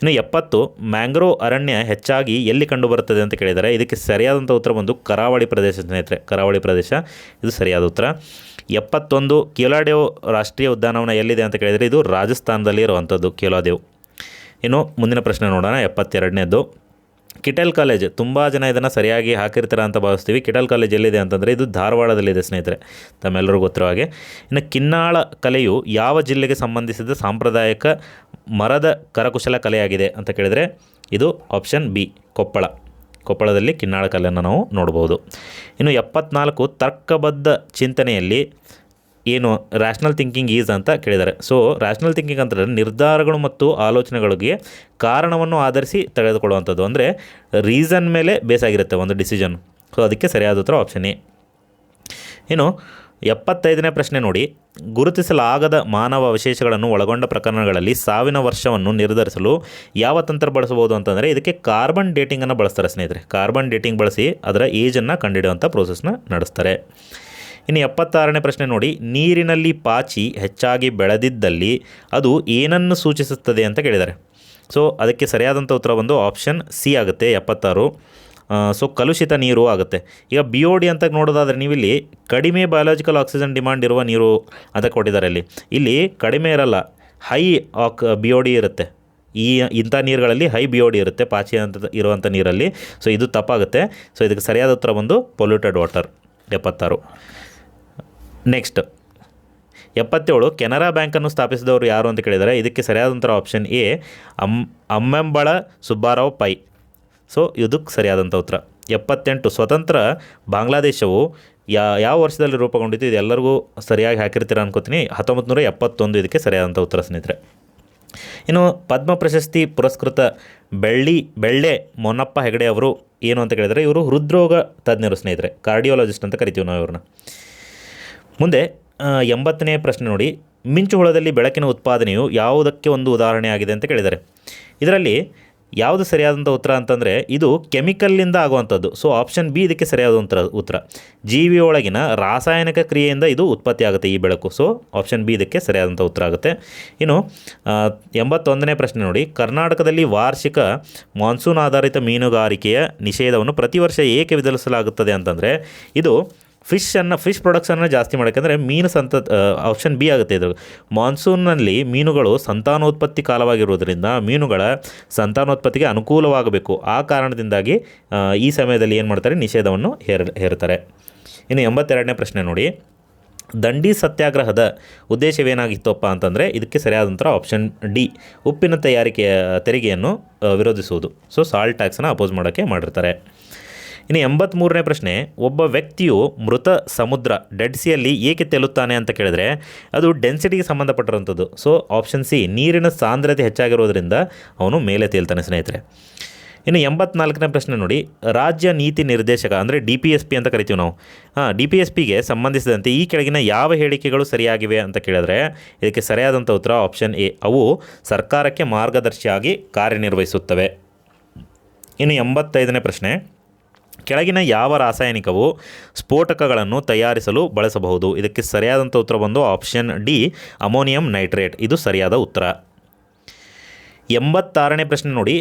ಇನ್ನು 70 ಮ್ಯಾಂಗ್ರೋವ್ ಅರಣ್ಯ ಹೆಚ್ಚಾಗಿ ಎಲ್ಲಿ ಕಂಡುಬರುತ್ತದೆ ಅಂತ ಕೇಳಿದರೆ ಇದಕ್ಕೆ ಸರಿಯಾದಂಥ ಉತ್ತರ ಬಂದು ಕರಾವಳಿ ಪ್ರದೇಶ ಸ್ನೇಹಿತರೆ. ಕರಾವಳಿ ಪ್ರದೇಶ ಇದು ಸರಿಯಾದ ಉತ್ತರ. 71 ಕೇಲಾದೇವ್ ರಾಷ್ಟ್ರೀಯ ಉದ್ಯಾನವನ ಎಲ್ಲಿದೆ ಅಂತ ಕೇಳಿದರೆ ಇದು ರಾಜಸ್ಥಾನದಲ್ಲಿ ಇರುವಂಥದ್ದು ಕೇಲಾದೇವ್. ಇನ್ನು ಮುಂದಿನ ಪ್ರಶ್ನೆ ನೋಡೋಣ. 72ನೇದು ಕಿಟೆಲ್ ಕಾಲೇಜ್. ತುಂಬ ಜನ ಇದನ್ನು ಸರಿಯಾಗಿ ಹಾಕಿರ್ತಾರೆ ಅಂತ ಭಾವಿಸ್ತೀವಿ. ಕಿಟೆಲ್ ಕಾಲೇಜ್ ಎಲ್ಲಿದೆ ಅಂತಂದರೆ ಇದು ಧಾರವಾಡದಲ್ಲಿದೆ ಸ್ನೇಹಿತರೆ, ತಮ್ಮೆಲ್ಲರಿಗೂ ಗೊತ್ತಿರೋ ಹಾಗೆ. ಇನ್ನು ಕಿನ್ನಾಳ ಕಲೆಯು ಯಾವ ಜಿಲ್ಲೆಗೆ ಸಂಬಂಧಿಸಿದ ಸಾಂಪ್ರದಾಯಿಕ ಮರದ ಕರಕುಶಲ ಕಲೆಯಾಗಿದೆ ಅಂತ ಕೇಳಿದರೆ ಇದು ಆಪ್ಷನ್ ಬಿ ಕೊಪ್ಪಳ. ಕೊಪ್ಪಳದಲ್ಲಿ ಕಿನ್ನಾಳ ಕಲೆಯನ್ನು ನಾವು ನೋಡ್ಬೋದು. ಇನ್ನು 74 ತರ್ಕಬದ್ಧ ಚಿಂತನೆಯಲ್ಲಿ ಏನು ರ್ಯಾಷನಲ್ ಥಿಂಕಿಂಗ್ ಈಸ್ ಅಂತ ಕೇಳಿದ್ದಾರೆ. ಸೊ ರ್ಯಾಷನಲ್ ಥಿಂಕಿಂಗ್ ಅಂತಂದರೆ ನಿರ್ಧಾರಗಳು ಮತ್ತು ಆಲೋಚನೆಗಳಿಗೆ ಕಾರಣವನ್ನು ಆಧರಿಸಿ ತೆಗೆದುಕೊಳ್ಳುವಂಥದ್ದು. ಅಂದರೆ ರೀಸನ್ ಮೇಲೆ ಬೇಸಾಗಿರುತ್ತೆ ಒಂದು ಡಿಸಿಷನ್. ಸೊ ಅದಕ್ಕೆ ಸರಿಯಾದ ಉತ್ತರ ಆಪ್ಷನ್ ಎ. ಇನ್ನು 75ನೇ ಪ್ರಶ್ನೆ ನೋಡಿ, ಗುರುತಿಸಲಾಗದ ಮಾನವ ಅವಶೇಷಗಳನ್ನು ಒಳಗೊಂಡ ಪ್ರಕರಣಗಳಲ್ಲಿ ಸಾವಿನ ವರ್ಷವನ್ನು ನಿರ್ಧರಿಸಲು ಯಾವ ತಂತ್ರ ಬಳಸಬಹುದು ಅಂತಂದರೆ ಇದಕ್ಕೆ ಕಾರ್ಬನ್ ಡೇಟಿಂಗನ್ನು ಬಳಸ್ತಾರೆ ಸ್ನೇಹಿತರೆ. ಕಾರ್ಬನ್ ಡೇಟಿಂಗ್ ಬಳಸಿ ಅದರ ಏಜನ್ನು ಕಂಡುಹಿಡಿಯುವಂಥ ಪ್ರೋಸೆಸ್ನ ನಡೆಸ್ತಾರೆ. ಇನ್ನು 76ನೇ ಪ್ರಶ್ನೆ ನೋಡಿ, ನೀರಿನಲ್ಲಿ ಪಾಚಿ ಹೆಚ್ಚಾಗಿ ಬೆಳೆದಿದ್ದಲ್ಲಿ ಅದು ಏನನ್ನು ಸೂಚಿಸುತ್ತದೆ ಅಂತ ಕೇಳಿದ್ದಾರೆ. ಸೊ ಅದಕ್ಕೆ ಸರಿಯಾದಂಥ ಉತ್ತರ ಬಂದು ಆಪ್ಷನ್ ಸಿ ಆಗುತ್ತೆ 76. ಸೊ ಕಲುಷಿತ ನೀರು ಆಗುತ್ತೆ. ಈಗ BOD ಅಂತ ನೋಡೋದಾದರೆ ನೀವಿಲ್ಲಿ ಕಡಿಮೆ ಬಯಾಲಜಿಕಲ್ ಆಕ್ಸಿಜನ್ ಡಿಮಾಂಡ್ ಇರುವ ನೀರು ಅಂತ ಕೊಟ್ಟಿದ್ದಾರೆ. ಇಲ್ಲಿ ಕಡಿಮೆ ಇರಲ್ಲ, ಹೈ BOD ಇರುತ್ತೆ. ಇಂಥ ನೀರುಗಳಲ್ಲಿ ಹೈ BOD ಇರುತ್ತೆ ಪಾಚಿ ಅಂತ ಇರುವಂಥ ನೀರಲ್ಲಿ. ಸೊ ಇದು ತಪ್ಪಾಗುತ್ತೆ. ಸೊ ಇದಕ್ಕೆ ಸರಿಯಾದ ಉತ್ತರ ಬಂದು ಪೊಲ್ಯೂಟೆಡ್ ವಾಟರ್ 76. ನೆಕ್ಸ್ಟ್ 77 ಕೆನರಾ ಬ್ಯಾಂಕನ್ನು ಸ್ಥಾಪಿಸಿದವರು ಯಾರು ಅಂತ ಕೇಳಿದರೆ ಇದಕ್ಕೆ ಸರಿಯಾದಂಥ option A Ammembal Subbarao Pai. So ಇದಕ್ಕೆ ಸರಿಯಾದಂಥ ಉತ್ತರ. 78 ಸ್ವತಂತ್ರ ಬಾಂಗ್ಲಾದೇಶವು ಯಾವ ವರ್ಷದಲ್ಲಿ ರೂಪುಗೊಂಡಿತ್ತು? ಇದು ಎಲ್ಲರಿಗೂ ಸರಿಯಾಗಿ ಹಾಕಿರ್ತೀರ ಅನ್ಕೋತೀನಿ. 1971 ಇದಕ್ಕೆ ಸರಿಯಾದಂಥ ಉತ್ತರ ಸ್ನೇಹಿತರೆ. ಇನ್ನು ಪದ್ಮ ಪ್ರಶಸ್ತಿ ಪುರಸ್ಕೃತ ಬೆಳ್ಳೆ ಮೊನ್ನಪ್ಪ ಹೆಗಡೆ ಅವರು ಏನು ಅಂತ ಕೇಳಿದರೆ ಇವರು ಹೃದ್ರೋಗ ತಜ್ಞರು ಸ್ನೇಹಿತರೆ, ಕಾರ್ಡಿಯೋಲಜಿಸ್ಟ್ ಅಂತ ಕರಿತೀವಿ ನಾವು ಇವ್ರನ್ನ. ಮುಂದೆ 80ನೇ ಪ್ರಶ್ನೆ ನೋಡಿ, ಮಿಂಚುಹುಳದಲ್ಲಿ ಬೆಳಕಿನ ಉತ್ಪಾದನೆಯು ಯಾವುದಕ್ಕೆ ಒಂದು ಉದಾಹರಣೆಯಾಗಿದೆ ಅಂತ ಕೇಳಿದ್ದಾರೆ. ಇದರಲ್ಲಿ ಯಾವುದು ಸರಿಯಾದಂಥ ಉತ್ತರ ಅಂತಂದರೆ ಇದು ಕೆಮಿಕಲ್ನಿಂದ ಆಗುವಂಥದ್ದು. ಸೊ ಆಪ್ಷನ್ ಬಿ ಇದಕ್ಕೆ ಸರಿಯಾದ ಉತ್ತರ. ಜೀವಿಯೊಳಗಿನ ರಾಸಾಯನಿಕ ಕ್ರಿಯೆಯಿಂದ ಇದು ಉತ್ಪತ್ತಿ ಆಗುತ್ತೆ ಈ ಬೆಳಕು. ಸೊ ಆಪ್ಷನ್ ಬಿ ಇದಕ್ಕೆ ಸರಿಯಾದಂಥ ಉತ್ತರ ಆಗುತ್ತೆ. ಇನ್ನು 81ನೇ ಪ್ರಶ್ನೆ ನೋಡಿ, ಕರ್ನಾಟಕದಲ್ಲಿ ವಾರ್ಷಿಕ ಮಾನ್ಸೂನ್ ಆಧಾರಿತ ಮೀನುಗಾರಿಕೆಯ ನಿಷೇಧವನ್ನು ಪ್ರತಿ ವರ್ಷ ಏಕೆ ವಿಧಿಸಲಾಗುತ್ತದೆ ಅಂತಂದರೆ ಇದು ಫಿಶ್ ಪ್ರೊಡಕ್ಷನ್ನ ಜಾಸ್ತಿ ಮಾಡೋಕ್ಕೆ ಮೀನು ಆಪ್ಷನ್ ಬಿ ಆಗುತ್ತೆ. ಇದು ಮಾನ್ಸೂನ್ನಲ್ಲಿ ಮೀನುಗಳು ಸಂತಾನೋತ್ಪತ್ತಿ ಕಾಲವಾಗಿರುವುದರಿಂದ ಮೀನುಗಳ ಸಂತಾನೋತ್ಪತ್ತಿಗೆ ಅನುಕೂಲವಾಗಬೇಕು. ಆ ಕಾರಣದಿಂದಾಗಿ ಈ ಸಮಯದಲ್ಲಿ ಏನು ಮಾಡ್ತಾರೆ, ನಿಷೇಧವನ್ನು ಹೇರ್ತಾರೆ. ಇನ್ನು 82ನೇ ಪ್ರಶ್ನೆ ನೋಡಿ, ದಂಡಿ ಸತ್ಯಾಗ್ರಹದ ಉದ್ದೇಶವೇನಾಗಿತ್ತಪ್ಪ ಅಂತಂದರೆ ಇದಕ್ಕೆ ಸರಿಯಾದಂಥ ಆಪ್ಷನ್ ಡಿ ಉಪ್ಪಿನ ತೆರಿಗೆಯನ್ನು ವಿರೋಧಿಸುವುದು. ಸೊ ಸಾಲ್ಟ್ ಟ್ಯಾಕ್ಸನ್ನು ಅಪೋಸ್ ಮಾಡೋಕ್ಕೆ ಮಾಡಿರ್ತಾರೆ. ಇನ್ನು 83ನೇ ಪ್ರಶ್ನೆ, ಒಬ್ಬ ವ್ಯಕ್ತಿಯು ಮೃತ ಸಮುದ್ರ ಡೆಡ್ ಸಿಯಲ್ಲಿ ಏಕೆ ತೇಲುತ್ತಾನೆ ಅಂತ ಕೇಳಿದರೆ ಅದು ಡೆನ್ಸಿಟಿಗೆ ಸಂಬಂಧಪಟ್ಟಿರುವಂಥದ್ದು. ಸೊ ಆಪ್ಷನ್ ಸಿ ನೀರಿನ ಸಾಂದ್ರತೆ ಹೆಚ್ಚಾಗಿರೋದ್ರಿಂದ ಅವನು ಮೇಲೆ ತೇಲ್ತಾನೆ ಸ್ನೇಹಿತರೆ. ಇನ್ನು 84ನೇ ಪ್ರಶ್ನೆ ನೋಡಿ, ರಾಜ್ಯ ನೀತಿ ನಿರ್ದೇಶಕ ಅಂದರೆ DPSP ಅಂತ ಕರಿತೀವಿ ನಾವು. DPSPಗೆ ಸಂಬಂಧಿಸಿದಂತೆ ಈ ಕೆಳಗಿನ ಯಾವ ಹೇಳಿಕೆಗಳು ಸರಿಯಾಗಿವೆ ಅಂತ ಕೇಳಿದ್ರೆ ಇದಕ್ಕೆ ಸರಿಯಾದಂಥ ಉತ್ತರ ಆಪ್ಷನ್ ಎ ಅವು ಸರ್ಕಾರಕ್ಕೆ ಮಾರ್ಗದರ್ಶಿಯಾಗಿ ಕಾರ್ಯನಿರ್ವಹಿಸುತ್ತವೆ. ಇನ್ನು 85ನೇ ಪ್ರಶ್ನೆ, ಕೆಳಗಿನ ಯಾವ ರಾಸಾಯನಿಕವು ಸ್ಫೋಟಕಗಳನ್ನು ತಯಾರಿಸಲು ಬಳಸಬಹುದು? ಇದಕ್ಕೆ ಸರಿಯಾದಂಥ ಉತ್ತರ ಬಂದು ಆಪ್ಷನ್ ಡಿ ಅಮೋನಿಯಂ ನೈಟ್ರೇಟ್. ಇದು ಸರಿಯಾದ ಉತ್ತರ. 86ನೇ ಪ್ರಶ್ನೆ ನೋಡಿ,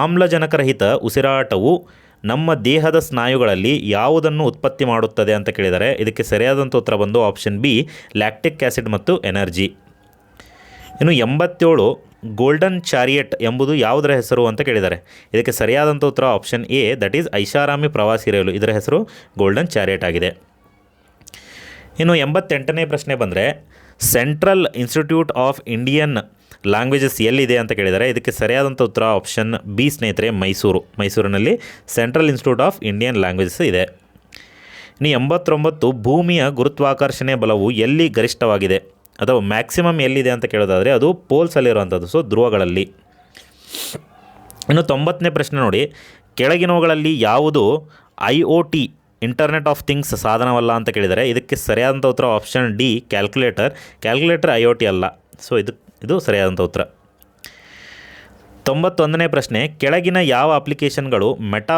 ಆಮ್ಲಜನಕರಹಿತ ಉಸಿರಾಟವು ನಮ್ಮ ದೇಹದ ಸ್ನಾಯುಗಳಲ್ಲಿ ಯಾವುದನ್ನು ಉತ್ಪತ್ತಿ ಮಾಡುತ್ತದೆ ಅಂತ ಕೇಳಿದರೆ ಇದಕ್ಕೆ ಸರಿಯಾದಂಥ ಉತ್ತರ ಬಂದು ಆಪ್ಷನ್ ಬಿ ಲ್ಯಾಕ್ಟಿಕ್ ಆ್ಯಸಿಡ್ ಮತ್ತು ಎನರ್ಜಿ. ಇನ್ನು 87 ಗೋಲ್ಡನ್ ಚಾರಿಯಟ್ ಎಂಬುದು ಯಾವುದರ ಹೆಸರು ಅಂತ ಕೇಳಿದ್ದಾರೆ. ಇದಕ್ಕೆ ಸರಿಯಾದಂಥ ಉತ್ತರ ಆಪ್ಷನ್ ಎ, ದಟ್ ಈಸ್ ಐಷಾರಾಮಿ ಪ್ರವಾಸಿ ರೈಲು. ಇದರ ಹೆಸರು ಗೋಲ್ಡನ್ ಚಾರಿಯಟ್ ಆಗಿದೆ. ಇನ್ನು 88ನೇ ಪ್ರಶ್ನೆ ಬಂದರೆ central institute of Indian languages ಎಲ್ಲಿದೆ ಅಂತ ಕೇಳಿದ್ದಾರೆ. ಇದಕ್ಕೆ ಸರಿಯಾದಂಥ ಉತ್ತರ ಆಪ್ಷನ್ ಬಿ ಸ್ನೇಹಿತರೆ, ಮೈಸೂರಿನಲ್ಲಿ central institute of Indian languages ಇದೆ. ಇನ್ನು 89 ಭೂಮಿಯ ಗುರುತ್ವಾಕರ್ಷಣೆ ಬಲವು ಎಲ್ಲಿ ಗರಿಷ್ಠವಾಗಿದೆ ಅಥವಾ ಮ್ಯಾಕ್ಸಿಮಮ್ ಎಲ್ಲಿದೆ ಅಂತ ಕೇಳೋದಾದರೆ ಅದು ಪೋಲ್ಸಲ್ಲಿರುವಂಥದ್ದು, ಸೊ ಧ್ರುವಗಳಲ್ಲಿ. ಇನ್ನು 90ನೇ ಪ್ರಶ್ನೆ ನೋಡಿ, ಕೆಳಗಿನವುಗಳಲ್ಲಿ ಯಾವುದು IoT ಇಂಟರ್ನೆಟ್ ಆಫ್ ಥಿಂಗ್ಸ್ ಸಾಧನವಲ್ಲ ಅಂತ ಕೇಳಿದರೆ. ಇದಕ್ಕೆ ಸರಿಯಾದಂಥ ಉತ್ತರ ಆಪ್ಷನ್ ಡಿ, ಕ್ಯಾಲ್ಕುಲೇಟರ್ IoT ಅಲ್ಲ. ಸೊ ಇದು ಸರಿಯಾದಂಥ ಉತ್ತರ. 91ನೇ ಪ್ರಶ್ನೆ, ಕೆಳಗಿನ ಯಾವ ಅಪ್ಲಿಕೇಶನ್ಗಳು ಮೆಟಾ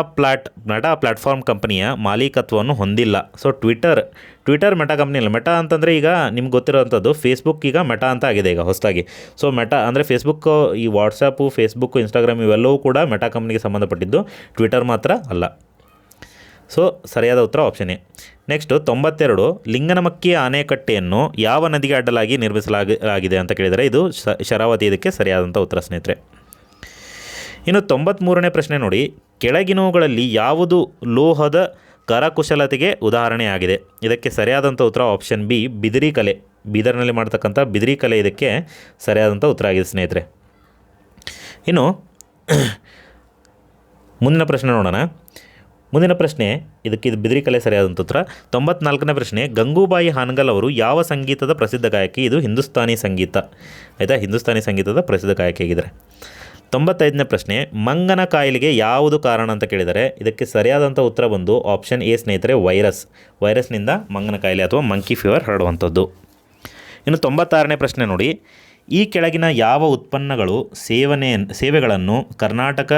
ಪ್ಲ್ಯಾಟ್ಫಾರ್ಮ್ ಕಂಪನಿಯ ಮಾಲೀಕತ್ವವನ್ನು ಹೊಂದಿಲ್ಲ. ಸೊ ಟ್ವಿಟರ್ ಮೆಟಾ ಕಂಪ್ನಿ ಇಲ್ಲ. ಮೆಟಾ ಅಂತಂದರೆ ಈಗ ನಿಮ್ಗೆ ಗೊತ್ತಿರೋವಂಥದ್ದು ಫೇಸ್ಬುಕ್ ಈಗ ಮೆಟಾ ಅಂತ ಆಗಿದೆ ಈಗ ಹೊಸದಾಗಿ. ಸೊ ಮೆಟಾ ಅಂದರೆ ಫೇಸ್ಬುಕ್, ಈ ವಾಟ್ಸಪ್ಪು, ಫೇಸ್ಬುಕ್, ಇನ್ಸ್ಟಾಗ್ರಾಮ್ ಇವೆಲ್ಲವೂ ಕೂಡ ಮೆಟಾ ಕಂಪ್ನಿಗೆ ಸಂಬಂಧಪಟ್ಟಿದ್ದು, ಟ್ವಿಟರ್ ಮಾತ್ರ ಅಲ್ಲ. ಸೊ ಸರಿಯಾದ ಉತ್ತರ ಆಪ್ಷನ್ ಎ. ನೆಕ್ಸ್ಟು 92 ಲಿಂಗನಮಕ್ಕಿ ಆಣೆಕಟ್ಟೆಯನ್ನು ಯಾವ ನದಿಗೆ ಅಡ್ಡಲಾಗಿ ನಿರ್ಮಿಸಲಾಗಿದೆ ಅಂತ ಕೇಳಿದರೆ ಇದು ಶರಾವತಿ. ಇದಕ್ಕೆ ಸರಿಯಾದಂಥ ಉತ್ತರ ಸ್ನೇಹಿತರೆ. ಇನ್ನು 93ನೇ ಪ್ರಶ್ನೆ ನೋಡಿ, ಕೆಳಗಿನವುಗಳಲ್ಲಿ ಯಾವುದು ಲೋಹದ ಕರಕುಶಲತೆಗೆ ಉದಾಹರಣೆಯಾಗಿದೆ. ಇದಕ್ಕೆ ಸರಿಯಾದಂಥ ಉತ್ತರ ಆಪ್ಷನ್ ಬಿ, ಬಿದಿರಿ ಕಲೆ. ಬೀದರ್ನಲ್ಲಿ ಮಾಡ್ತಕ್ಕಂಥ ಬಿದಿರಿ ಕಲೆ ಇದಕ್ಕೆ ಸರಿಯಾದಂಥ ಉತ್ತರ ಆಗಿದೆ ಸ್ನೇಹಿತರೆ. ಇನ್ನು ಮುಂದಿನ ಪ್ರಶ್ನೆ ನೋಡೋಣ. ಮುಂದಿನ ಪ್ರಶ್ನೆ ಇದು ಬಿದಿರಿ ಕಲೆ ಸರಿಯಾದಂಥ ಉತ್ತರ. 94ನೇ ಪ್ರಶ್ನೆ, ಗಂಗೂಬಾಯಿ ಹಾನಗಲ್ ಅವರು ಯಾವ ಸಂಗೀತದ ಪ್ರಸಿದ್ಧ ಗಾಯಕಿ. ಇದು ಹಿಂದೂಸ್ತಾನಿ ಸಂಗೀತ. ಆಯಿತಾ, ಹಿಂದೂಸ್ತಾನಿ ಸಂಗೀತದ ಪ್ರಸಿದ್ಧ ಗಾಯಕಿಯಾಗಿದ್ದಾರೆ. 95ನೇ ಪ್ರಶ್ನೆ, ಮಂಗನ ಕಾಯಿಲೆಗೆ ಯಾವುದು ಕಾರಣ ಅಂತ ಕೇಳಿದರೆ. ಇದಕ್ಕೆ ಸರಿಯಾದಂಥ ಉತ್ತರ ಬಂದು ಆಪ್ಷನ್ ಎ ಸ್ನೇಹಿತರೆ, ವೈರಸ್ನಿಂದ ಮಂಗನ ಕಾಯಿಲೆ ಅಥವಾ ಮಂಕಿ ಫೀವರ್ ಹರಡುವಂಥದ್ದು. ಇನ್ನು 96ನೇ ಪ್ರಶ್ನೆ ನೋಡಿ, ಈ ಕೆಳಗಿನ ಯಾವ ಉತ್ಪನ್ನಗಳು ಸೇವೆಗಳನ್ನು ಕರ್ನಾಟಕ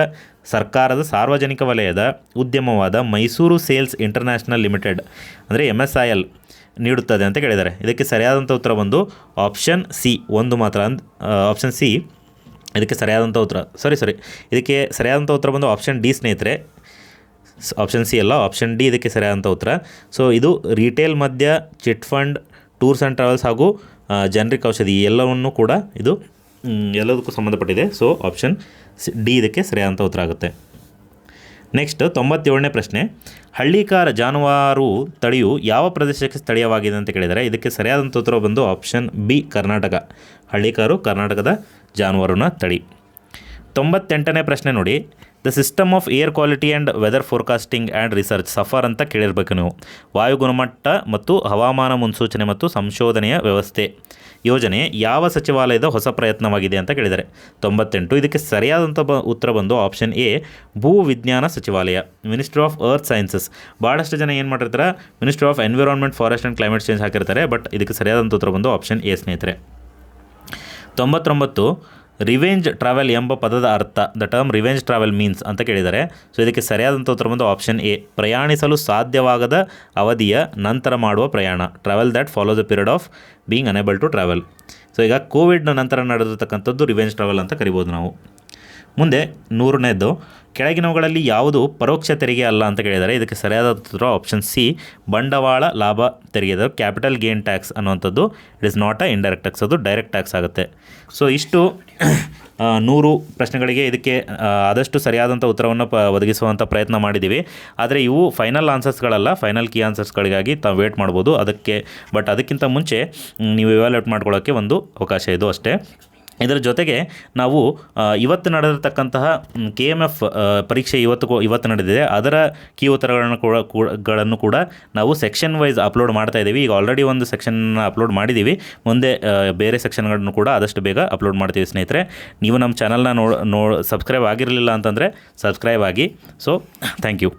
ಸರ್ಕಾರದ ಸಾರ್ವಜನಿಕ ವಲಯದ ಉದ್ಯಮವಾದ ಮೈಸೂರು ಸೇಲ್ಸ್ ಇಂಟರ್ನ್ಯಾಷನಲ್ ಲಿಮಿಟೆಡ್ ಅಂದರೆ MSIL ನೀಡುತ್ತದೆ ಅಂತ ಕೇಳಿದ್ದಾರೆ. ಇದಕ್ಕೆ ಸರಿಯಾದಂಥ ಉತ್ತರ ಬಂದು ಆಪ್ಷನ್ ಸಿ, ಒಂದು ಮಾತ್ರ ಆಪ್ಷನ್ ಸಿ ಇದಕ್ಕೆ ಸರಿಯಾದಂಥ ಉತ್ತರ. ಇದಕ್ಕೆ ಸರಿಯಾದಂಥ ಉತ್ತರ ಬಂದು ಆಪ್ಷನ್ ಡಿ ಸ್ನೇಹಿತರೆ, ಆಪ್ಷನ್ ಸಿ ಅಲ್ಲ, ಆಪ್ಷನ್ ಡಿ ಇದಕ್ಕೆ ಸರಿಯಾದಂಥ ಉತ್ತರ. ಸೊ ಇದು ರಿಟೇಲ್ ಮದ್ಯ, chit fund, tours and travels ಹಾಗೂ ಜನರಿಕ್ ಔಷಧಿ ಎಲ್ಲವನ್ನೂ ಕೂಡ ಇದು ಎಲ್ಲದಕ್ಕೂ ಸಂಬಂಧಪಟ್ಟಿದೆ. ಸೊ ಆಪ್ಷನ್ ಡಿ ಇದಕ್ಕೆ ಸರಿಯಾದಂಥ ಉತ್ತರ ಆಗುತ್ತೆ. ನೆಕ್ಸ್ಟ್ 97ನೇ ಪ್ರಶ್ನೆ, ಹಳ್ಳಿಕಾರ ಜಾನುವಾರು ತಳಿಯು ಯಾವ ಪ್ರದೇಶಕ್ಕೆ ಸ್ಥಳೀಯವಾಗಿದೆ ಅಂತ ಕೇಳಿದರೆ. ಇದಕ್ಕೆ ಸರಿಯಾದಂಥ ಉತ್ತರ ಬಂದು ಆಪ್ಷನ್ ಬಿ, ಕರ್ನಾಟಕ. ಹಳ್ಳಿಕಾರು ಕರ್ನಾಟಕದ ಜಾನುವಾರುನ ತಳಿ. 98ನೇ ಪ್ರಶ್ನೆ ನೋಡಿ, the system of air quality and weather forecasting and research SAFAR ಅಂತ ಕೇಳಿರಬೇಕು ನೀವು. ವಾಯು ಗುಣಮಟ್ಟ ಮತ್ತು ಹವಾಮಾನ ಮುನ್ಸೂಚನೆ ಮತ್ತು ಸಂಶೋಧನೆಯ ವ್ಯವಸ್ಥೆ ಯೋಜನೆ ಯಾವ ಸಚಿವಾಲಯದ ಹೊಸ ಪ್ರಯತ್ನವಾಗಿದೆ ಅಂತ ಕೇಳಿದ್ದಾರೆ. 98 ಇದಕ್ಕೆ ಸರಿಯಾದಂಥ ಉತ್ತರ ಬಂದು ಆಪ್ಷನ್ ಎ, ಭೂ ವಿಜ್ಞಾನ ಸಚಿವಾಲಯ, ಮಿನಿಸ್ಟ್ರಿ ಆಫ್ ಅರ್ತ್ ಸೈನ್ಸಸ್. ಭಾಳಷ್ಟು ಜನ ಏನು ಮಾಡಿರ್ತಾರೆ, ministry of environment, forest and climate change ಹಾಕಿರ್ತಾರೆ. ಬಟ್ ಇದಕ್ಕೆ ಸರಿಯಾದಂಥ ಉತ್ತರ ಬಂದು ಆಪ್ಷನ್ ಎ ಸ್ನೇಹಿತರೆ. 99 ರಿವೆಂಜ್ ಟ್ರಾವೆಲ್ ಎಂಬ ಪದದ ಅರ್ಥ, the term revenge travel means ಅಂತ ಕೇಳಿದ್ದಾರೆ. ಸೊ ಇದಕ್ಕೆ ಸರಿಯಾದಂಥ ಉತ್ತರ ಬಂದು ಆಪ್ಷನ್ ಎ, ಪ್ರಯಾಣಿಸಲು ಸಾಧ್ಯವಾಗದ ಅವಧಿಯ ನಂತರ ಮಾಡುವ ಪ್ರಯಾಣ, travel that follow the period of being unable to travel. So ಈಗ ಕೋವಿಡ್ನ ನಂತರ ನಡೆದಿರ್ತಕ್ಕಂಥದ್ದು ರಿವೆಂಜ್ ಟ್ರಾವೆಲ್ ಅಂತ ಕರಿಬೋದು ನಾವು. ಮುಂದೆ 100ನೇದು, ಕೆಳಗಿನವುಗಳಲ್ಲಿ ಯಾವುದು ಪರೋಕ್ಷ ತೆರಿಗೆ ಅಲ್ಲ ಅಂತ ಕೇಳಿದ್ದಾರೆ. ಇದಕ್ಕೆ ಸರಿಯಾದ ಉತ್ತರ ಆಪ್ಷನ್ ಸಿ, ಬಂಡವಾಳ ಲಾಭ ತೆರಿಗೆ, ಕ್ಯಾಪಿಟಲ್ ಗೇನ್ ಟ್ಯಾಕ್ಸ್ ಅನ್ನುವಂಥದ್ದು. It is not a indirect tax, ಅದು ಡೈರೆಕ್ಟ್ ಟ್ಯಾಕ್ಸ್ ಆಗುತ್ತೆ. ಸೊ ಇಷ್ಟು 100 ಪ್ರಶ್ನೆಗಳಿಗೆ ಇದಕ್ಕೆ ಆದಷ್ಟು ಸರಿಯಾದಂಥ ಉತ್ತರವನ್ನು ಒದಗಿಸುವಂಥ ಪ್ರಯತ್ನ ಮಾಡಿದ್ದೀವಿ. ಆದರೆ ಇವು ಫೈನಲ್ ಆನ್ಸರ್ಸ್ಗಳಲ್ಲ, ಫೈನಲ್ ಕೀ ಆನ್ಸರ್ಸ್ಗಳಿಗಾಗಿ ತಾವು ವೇಟ್ ಮಾಡ್ಬೋದು ಅದಕ್ಕಿಂತ ಮುಂಚೆ ನೀವು ಇವ್ಯಾಲ್ಯೂಯೇಟ್ ಮಾಡ್ಕೊಳ್ಳೋಕ್ಕೆ ಒಂದು ಅವಕಾಶ ಇದು ಅಷ್ಟೇ. ಇದರ ಜೊತೆಗೆ ನಾವು ಇವತ್ತು ನಡೆದಿರ್ತಕ್ಕಂತಹ KMF ಪರೀಕ್ಷೆ ಇವತ್ತು ನಡೆದಿದೆ, ಅದರ ಕೀ ಉತ್ತರಗಳನ್ನು ಕೂಡ ನಾವು ಸೆಕ್ಷನ್ ವೈಸ್ ಅಪ್ಲೋಡ್ ಮಾಡ್ತಾ ಇದ್ದೀವಿ. ಈಗ ಆಲ್ರೆಡಿ ಒಂದು ಸೆಕ್ಷನ್ನ ಅಪ್ಲೋಡ್ ಮಾಡಿದ್ದೀವಿ, ಮುಂದೆ ಬೇರೆ ಸೆಕ್ಷನ್ಗಳನ್ನು ಕೂಡ ಆದಷ್ಟು ಬೇಗ ಅಪ್ಲೋಡ್ ಮಾಡ್ತೀವಿ ಸ್ನೇಹಿತರೆ. ನೀವು ನಮ್ಮ ಚಾನಲ್ನ ಸಬ್ಸ್ಕ್ರೈಬ್ ಆಗಿರಲಿಲ್ಲ ಅಂತಂದರೆ ಸಬ್ಸ್ಕ್ರೈಬ್ ಆಗಿ. So thank you.